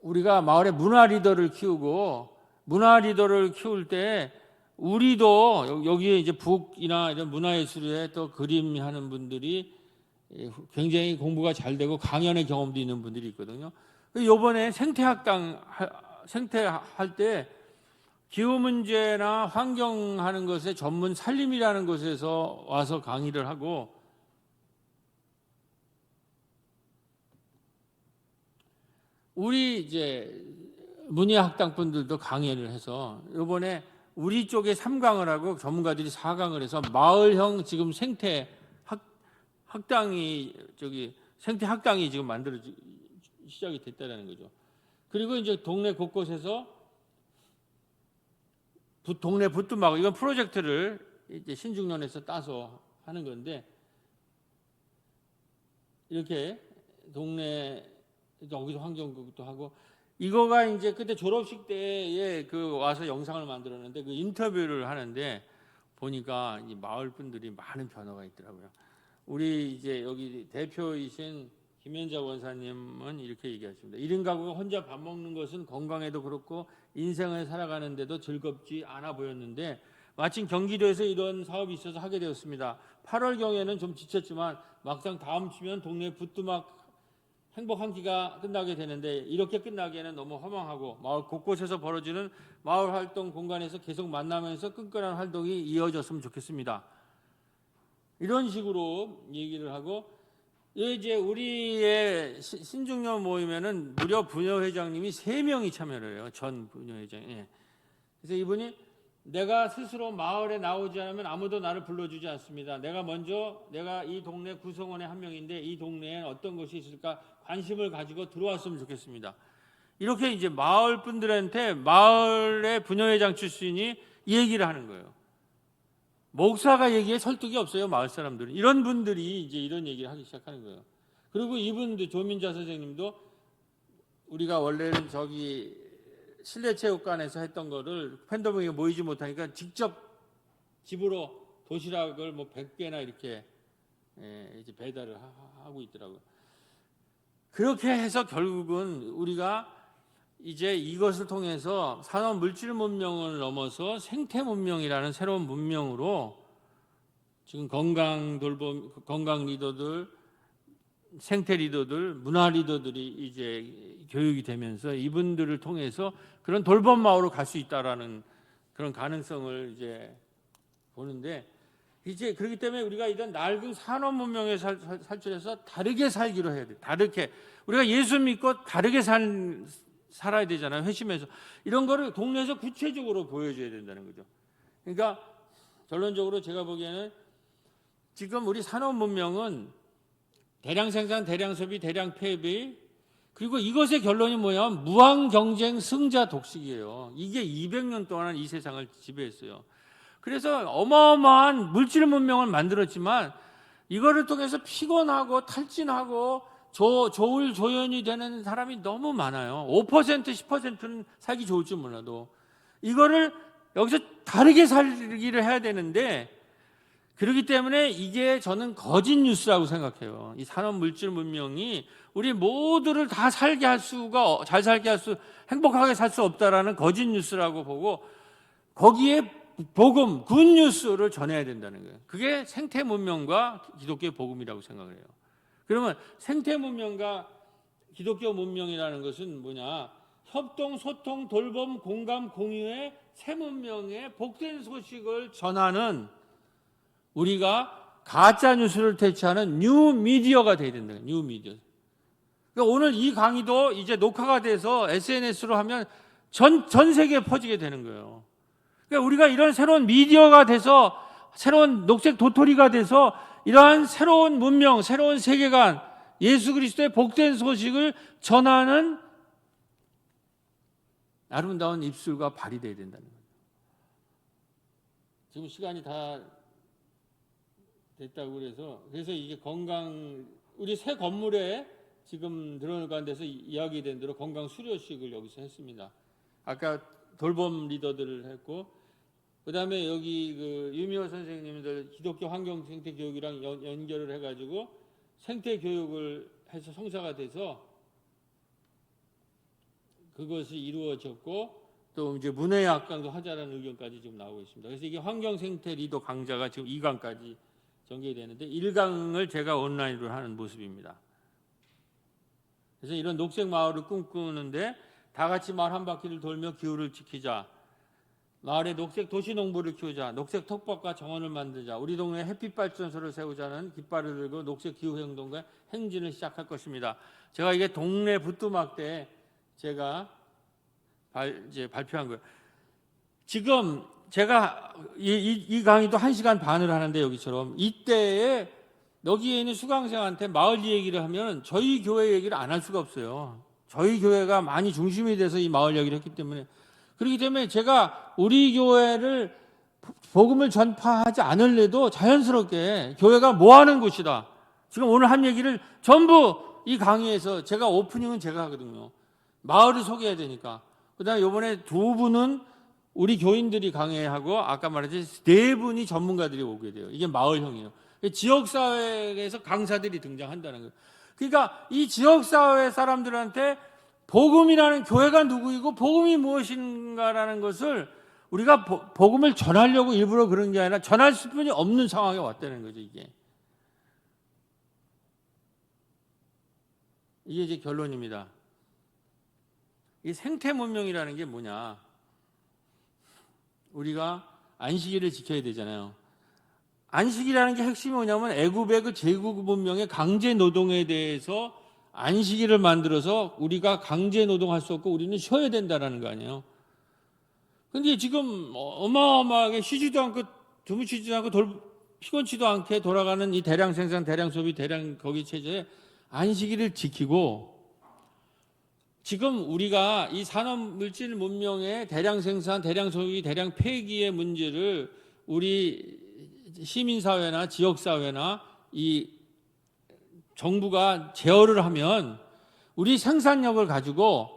우리가 마을의 문화 리더를 키우고, 문화 리더를 키울 때 우리도 여기에 이제 북이나 이런 문화예술에 또 그림하는 분들이 굉장히 공부가 잘 되고 강연의 경험도 있는 분들이 있거든요. 이번에 생태할 때 기후 문제나 환경하는 것에 전문 산림이라는 곳에서 와서 강의를 하고, 우리 이제 문예학당 분들도 강의를 해서 이번에 우리 쪽에 3강을 하고 전문가들이 4강을 해서 마을형 지금 생태 학당이 지금 시작이 됐다는 거죠. 그리고 이제 동네 곳곳에서 동네 부뚜막, 이건 프로젝트를 이제 신중년에서 따서 하는 건데, 이렇게 동네 여기서 환경국도 하고, 이거가 이제 그때 졸업식 때에 와서 영상을 만들었는데, 그 인터뷰를 하는데 보니까 이 마을 분들이 많은 변화가 있더라고요. 우리 이제 여기 대표이신 김현자 원사님은 이렇게 얘기하십니다. 1인 가구가 혼자 밥 먹는 것은 건강에도 그렇고 인생을 살아가는데도 즐겁지 않아 보였는데, 마침 경기도에서 이런 사업이 있어서 하게 되었습니다. 8월경에는 좀 지쳤지만 막상 다음 주면 동네 부뚜막 행복 한 끼가 끝나게 되는데, 이렇게 끝나기에는 너무 허망하고 마을 곳곳에서 벌어지는 마을 활동 공간에서 계속 만나면서 끈끈한 활동이 이어졌으면 좋겠습니다. 이런 식으로 얘기를 하고, 이제 우리의 신중년 모임에는 무려 부녀회장님이 3명이 참여를 해요. 전 부녀회장이. 그래서 이분이 내가 스스로 마을에 나오지 않으면 아무도 나를 불러주지 않습니다. 내가 이 동네 구성원의 한 명인데 이 동네에 어떤 것이 있을까 관심을 가지고 들어왔으면 좋겠습니다. 이렇게 이제 마을 분들한테 마을의 부녀회장 출신이 이 얘기를 하는 거예요. 목사가 얘기에 설득이 없어요. 마을 사람들은. 이런 분들이 이제 이런 얘기를 하기 시작하는 거예요. 그리고 이분도 조민자 선생님도 우리가 원래는 저기 실내체육관에서 했던 거를 팬더믹에 모이지 못하니까 직접 집으로 도시락을 뭐 100개나 이렇게 이제 배달을 하고 있더라고요. 그렇게 해서 결국은 우리가 이제 이것을 통해서 산업 물질 문명을 넘어서 생태 문명이라는 새로운 문명으로 지금 건강 돌봄, 건강 리더들, 생태 리더들, 문화 리더들이 이제 교육이 되면서 이분들을 통해서 그런 돌봄 마을로 갈 수 있다라는 그런 가능성을 이제 보는데, 이제 그렇기 때문에 우리가 이런 낡은 산업 문명에 살출해서 다르게 살기로 해야 돼. 다르게 우리가 예수 믿고 다르게 살아야 되잖아요. 회심해서 이런 거를 동네에서 구체적으로 보여줘야 된다는 거죠. 그러니까 결론적으로 제가 보기에는 지금 우리 산업 문명은 대량 생산, 대량 소비, 대량 폐비, 그리고 이것의 결론이 뭐냐? 무한 경쟁, 승자 독식이에요. 이게 200년 동안 이 세상을 지배했어요. 그래서 어마어마한 물질 문명을 만들었지만 이거를 통해서 피곤하고 탈진하고 조울조연이 되는 사람이 너무 많아요. 5%, 10%는 살기 좋을지 몰라도 이거를 여기서 다르게 살기를 해야 되는데, 그렇기 때문에 이게 저는 거짓 뉴스라고 생각해요. 이 산업 물질 문명이 우리 모두를 다 살게 할 수가, 잘 살게 할 수, 행복하게 살 수 없다라는 거짓 뉴스라고 보고 거기에 복음, 굿뉴스를 전해야 된다는 거예요. 그게 생태 문명과 기독교의 복음이라고 생각을 해요. 그러면 생태 문명과 기독교 문명이라는 것은 뭐냐? 협동, 소통, 돌봄, 공감, 공유의 새 문명의 복된 소식을 전하는, 우리가 가짜 뉴스를 대체하는 뉴 미디어가 돼야 된다. 뉴 미디어. 그러니까 오늘 이 강의도 이제 녹화가 돼서 SNS로 하면 전 세계에 퍼지게 되는 거예요. 그러니까 우리가 이런 새로운 미디어가 돼서, 새로운 녹색 도토리가 돼서 이러한 새로운 문명, 새로운 세계관, 예수 그리스도의 복된 소식을 전하는 아름다운 입술과 발이 돼야 된다는 거예요. 지금 시간이 다 됐다고 그래서 이게 건강, 우리 새 건물에 지금 들어가는 데서 이야기된 대로 건강 수료식을 여기서 했습니다. 아까 돌봄 리더들을 했고, 그 다음에 여기 그 유미호 선생님들 기독교 환경 생태 교육이랑 연결을 해가지고 생태 교육을 해서 성사가 돼서 그것이 이루어졌고, 또 이제 문해학 강도 하자라는 의견까지 지금 나오고 있습니다. 그래서 이게 환경 생태 리더 강좌가 지금 2강까지 전개되는데 1강을 제가 온라인으로 하는 모습입니다. 그래서 이런 녹색 마을을 꿈꾸는데 다 같이 마을 한 바퀴를 돌며 기후를 지키자, 마을에 녹색 도시 농부를 키우자, 녹색 텃밭과 정원을 만들자, 우리 동네에 햇빛 발전소를 세우자는 깃발을 들고 녹색 기후 행동과 행진을 시작할 것입니다. 제가 이게 동네 부뚜막 때 제가 이제 발표한 거예요. 지금 제가 이 강의도 1시간 반을 하는데 여기처럼 이때에 여기에 있는 수강생한테 마을 얘기를 하면 저희 교회 얘기를 안 할 수가 없어요. 저희 교회가 많이 중심이 돼서 이 마을 얘기를 했기 때문에, 그렇기 때문에 제가 우리 교회를 복음을 전파하지 않을래도 자연스럽게 교회가 뭐 하는 곳이다. 지금 오늘 한 얘기를 전부 이 강의에서 제가 오프닝은 제가 하거든요. 마을을 소개해야 되니까. 그다음에 이번에 2분은 우리 교인들이 강의하고 아까 말했듯이 4분이 전문가들이 오게 돼요. 이게 마을형이에요. 지역사회에서 강사들이 등장한다는 거예요. 그러니까 이 지역사회 사람들한테 복음이라는 교회가 누구이고 복음이 무엇인가라는 것을 우리가 복음을 전하려고 일부러 그런 게 아니라 전할 수뿐이 없는 상황에 왔다는 거죠. 이게 이제 결론입니다. 이 생태 문명이라는 게 뭐냐? 우리가 안식일을 지켜야 되잖아요. 안식이라는 게 핵심이 뭐냐면 애굽의 그 제국 문명의 강제 노동에 대해서 안식일을 만들어서 우리가 강제 노동할 수 없고 우리는 쉬어야 된다라는 거 아니에요. 근데 지금 어마어마하게 쉬지도 않고 주무시지도 않고 피곤치도 않게 돌아가는 이 대량 생산, 대량 소비, 대량 거기 체제에 안식일을 지키고, 지금 우리가 이 산업물질 문명의 대량 생산, 대량 소비, 대량 폐기의 문제를 우리 시민사회나 지역사회나 이 정부가 제어를 하면 우리 생산력을 가지고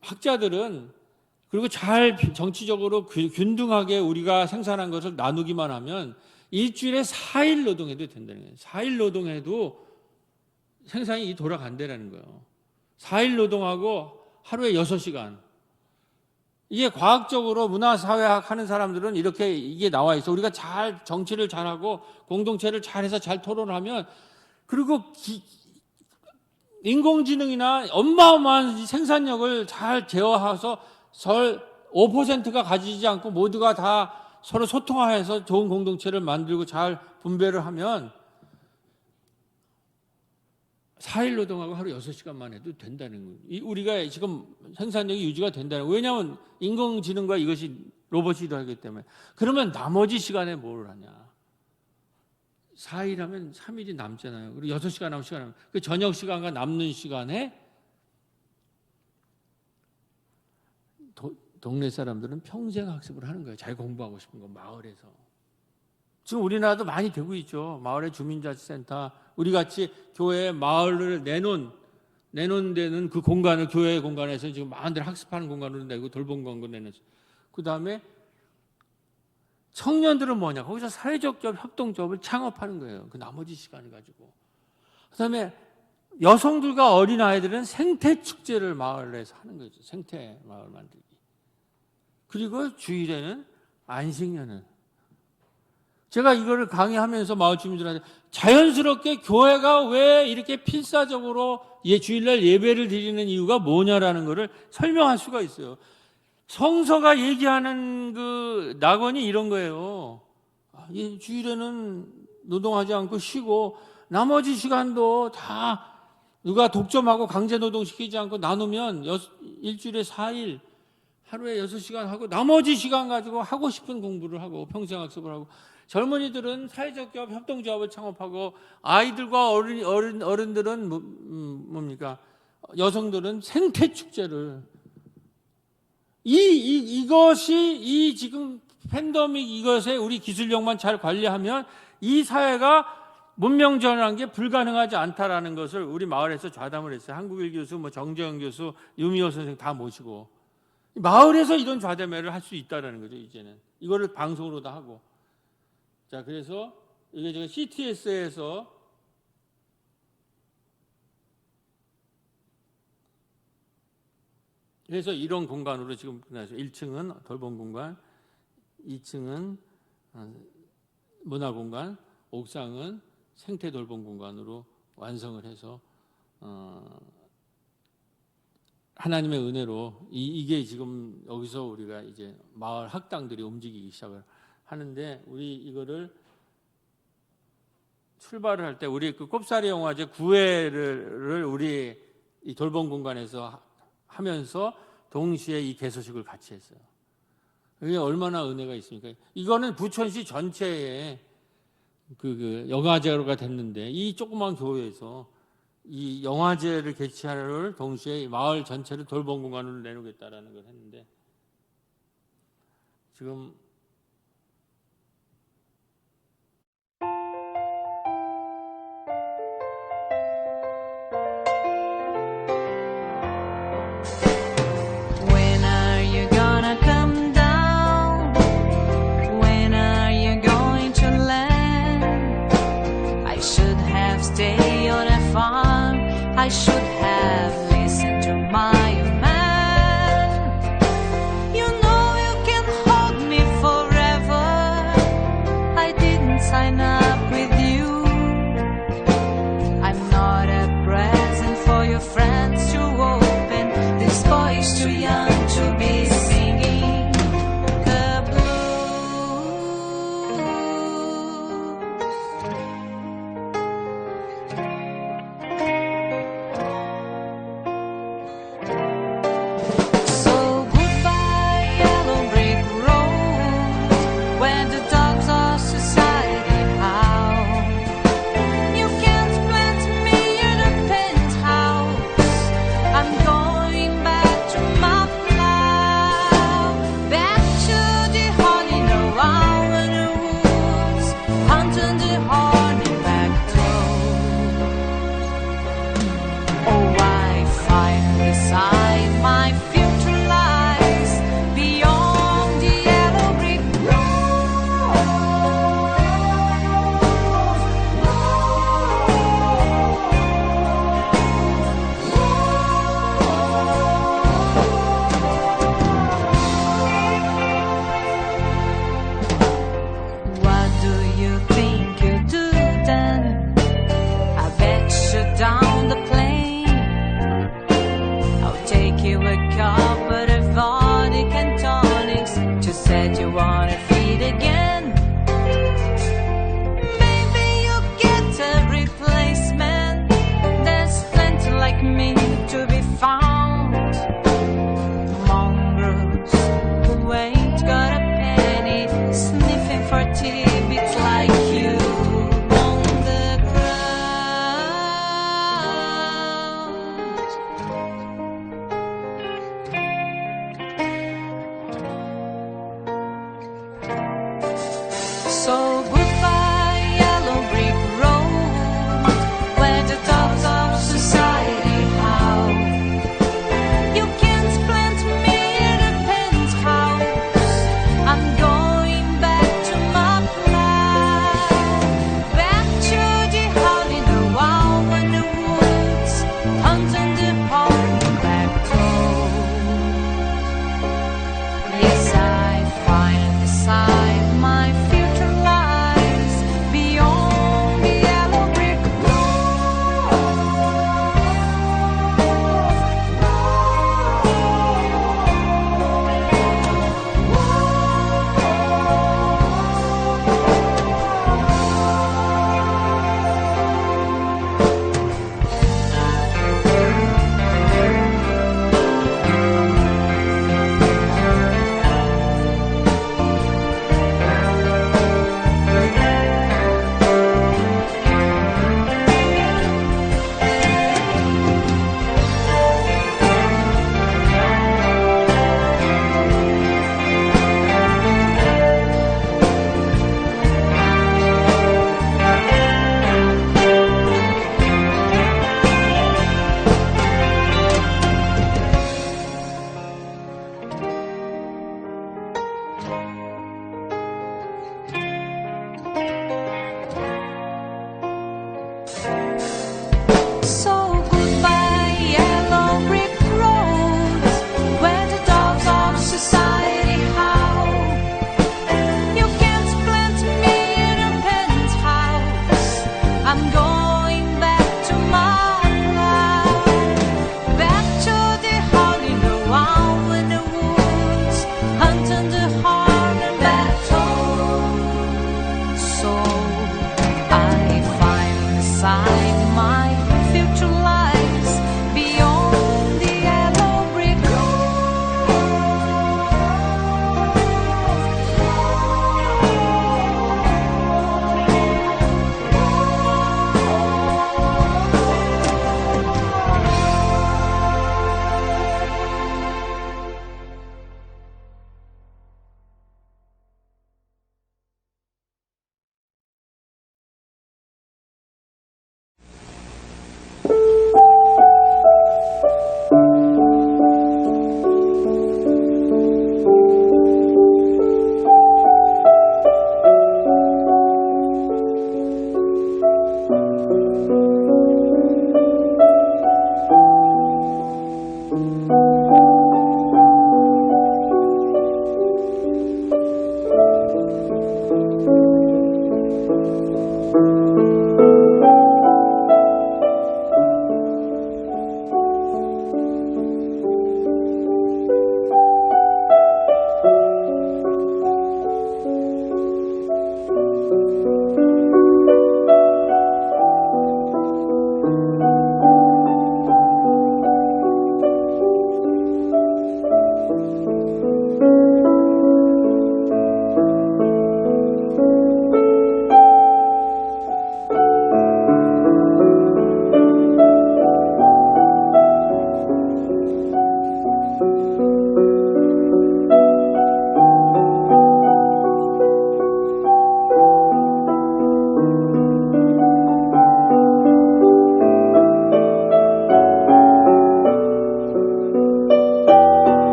학자들은, 그리고 잘 정치적으로 균등하게 우리가 생산한 것을 나누기만 하면 일주일에 4일 노동해도 된다는 거예요. 4일 노동해도 생산이 돌아간다는 거예요. 4일 노동하고 하루에 6시간. 이게 과학적으로 문화사회학 하는 사람들은 이렇게 이게 나와 있어. 우리가 잘 정치를 잘하고 공동체를 잘해서 잘 토론하면, 그리고 인공지능이나 어마어마한 생산력을 잘 제어해서 5%가 가지지 않고 모두가 다 서로 소통해서 좋은 공동체를 만들고 잘 분배를 하면 4일 노동하고 하루 6시간만 해도 된다는 거예요. 우리가 지금 생산력이 유지가 된다는 거예요. 왜냐하면 인공지능과 이것이 로봇이 하기 때문에. 그러면 나머지 시간에 뭘 하냐. 4일 하면 3일이 남잖아요. 그리고 6시간 남은 시간 하면 그 저녁 시간과 남는 시간에 동네 사람들은 평생 학습을 하는 거예요. 잘 공부하고 싶은 거 마을에서. 지금 우리나라도 많이 되고 있죠. 마을의 주민자치센터, 우리 같이 교회 마을을 내놓은 데는 그 공간을, 교회 공간에서 지금 많은 학습하는 공간으로 내고 돌봄 공간으로 내놨어요. 그 다음에 청년들은 뭐냐, 거기서 사회적 조합, 협동조합을 창업하는 거예요. 그 나머지 시간을 가지고. 그 다음에 여성들과 어린아이들은 생태축제를 마을에서 하는 거죠. 생태 마을 만들기. 그리고 주일에는 안식년을. 제가 이거를 강의하면서 마을 주민들한테 자연스럽게 교회가 왜 이렇게 필사적으로 주일날 예배를 드리는 이유가 뭐냐라는 것을 설명할 수가 있어요. 성서가 얘기하는 그 낙원이 이런 거예요. 주일에는 노동하지 않고 쉬고 나머지 시간도 다 누가 독점하고 강제 노동시키지 않고 나누면 일주일에 4일 하루에 6시간 하고 나머지 시간 가지고 하고 싶은 공부를 하고 평생학습을 하고, 젊은이들은 사회적 조합, 협동조합을 창업하고, 아이들과 어른들은 뭡니까? 여성들은 생태축제를. 이것이 지금 팬데믹 이것에 우리 기술력만 잘 관리하면 이 사회가 문명 전환한 게 불가능하지 않다라는 것을 우리 마을에서 좌담을 했어요. 한국일 교수, 정재영 교수, 유미호 선생 다 모시고. 마을에서 이런 좌담회를 할 수 있다는 거죠, 이제는. 이거를 방송으로도 하고. 자, 그래서 이게 제가 CTS에서 그래서 이런 공간으로 지금 끝나서 1층은 돌봄 공간, 2층은 문화 공간, 옥상은 생태 돌봄 공간으로 완성을 해서 하나님의 은혜로 이게 지금 여기서 우리가 이제 마을 학당들이 움직이기 시작을 하는데, 우리 이거를 출발을 할 때 우리 그 꼽사리 영화제 9회를 우리 이 돌봄 공간에서 하면서 동시에 이 개소식을 같이 했어요. 이게 얼마나 은혜가 있습니까? 이거는 부천시 전체에 그 영화제가 됐는데, 이 조그만 교회에서 이 영화제를 개최하를 동시에 마을 전체를 돌봄 공간으로 내놓겠다라는 걸 했는데, 지금 I should have listened to my man. You know you can hold me forever. I didn't sign up with you. I'm not a present for your friends to open. This boy is too young to be singing the blues. So goodbye, yellow brick roads, where the dogs of society howl. You can't plant me in a penthouse. I'm going back to my life, back to the hole in the wall in the woods, hunting the heart and battle. So I find the sign my future lies beyond the yellow brick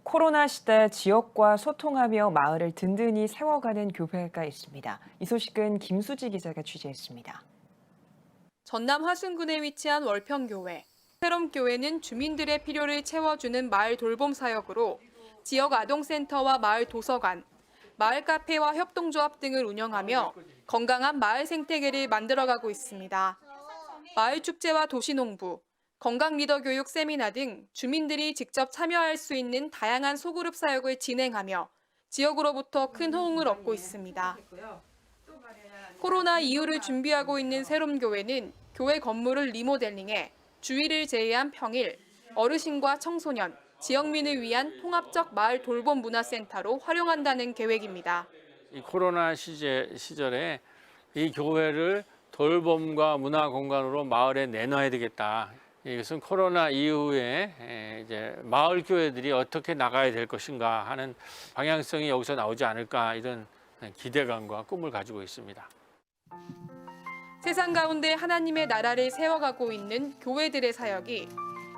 코로나 시대 지역과 소통하며 마을을 든든히 세워가는 교회가 있습니다. 이 소식은 김수지 기자가 취재했습니다. 전남 화순군에 위치한 월평교회. 새롬교회는 주민들의 필요를 채워주는 마을 돌봄 사역으로 지역 아동센터와 마을 도서관, 마을 카페와 협동조합 등을 운영하며 건강한 마을 생태계를 만들어가고 있습니다. 마을 축제와 도시농부, 건강 리더 교육 세미나 등 주민들이 직접 참여할 수 있는 다양한 소그룹 사역을 진행하며 지역으로부터 큰 호응을 얻고 있습니다. 코로나 이후를 준비하고 있는 새롬교회는 교회 건물을 리모델링해 주일을 제외한 평일, 어르신과 청소년, 지역민을 위한 통합적 마을 돌봄 문화센터로 활용한다는 계획입니다. 이 코로나 시절에 이 교회를 돌봄과 문화 공간으로 마을에 내놔야 되겠다. 이것은 코로나 이후에 이제 마을 교회들이 어떻게 나가야 될 것인가 하는 방향성이 여기서 나오지 않을까 이런 기대감과 꿈을 가지고 있습니다. 세상 가운데 하나님의 나라를 세워가고 있는 교회들의 사역이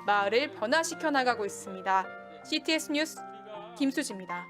마을을 변화시켜 나가고 있습니다. CTS 뉴스 김수지입니다.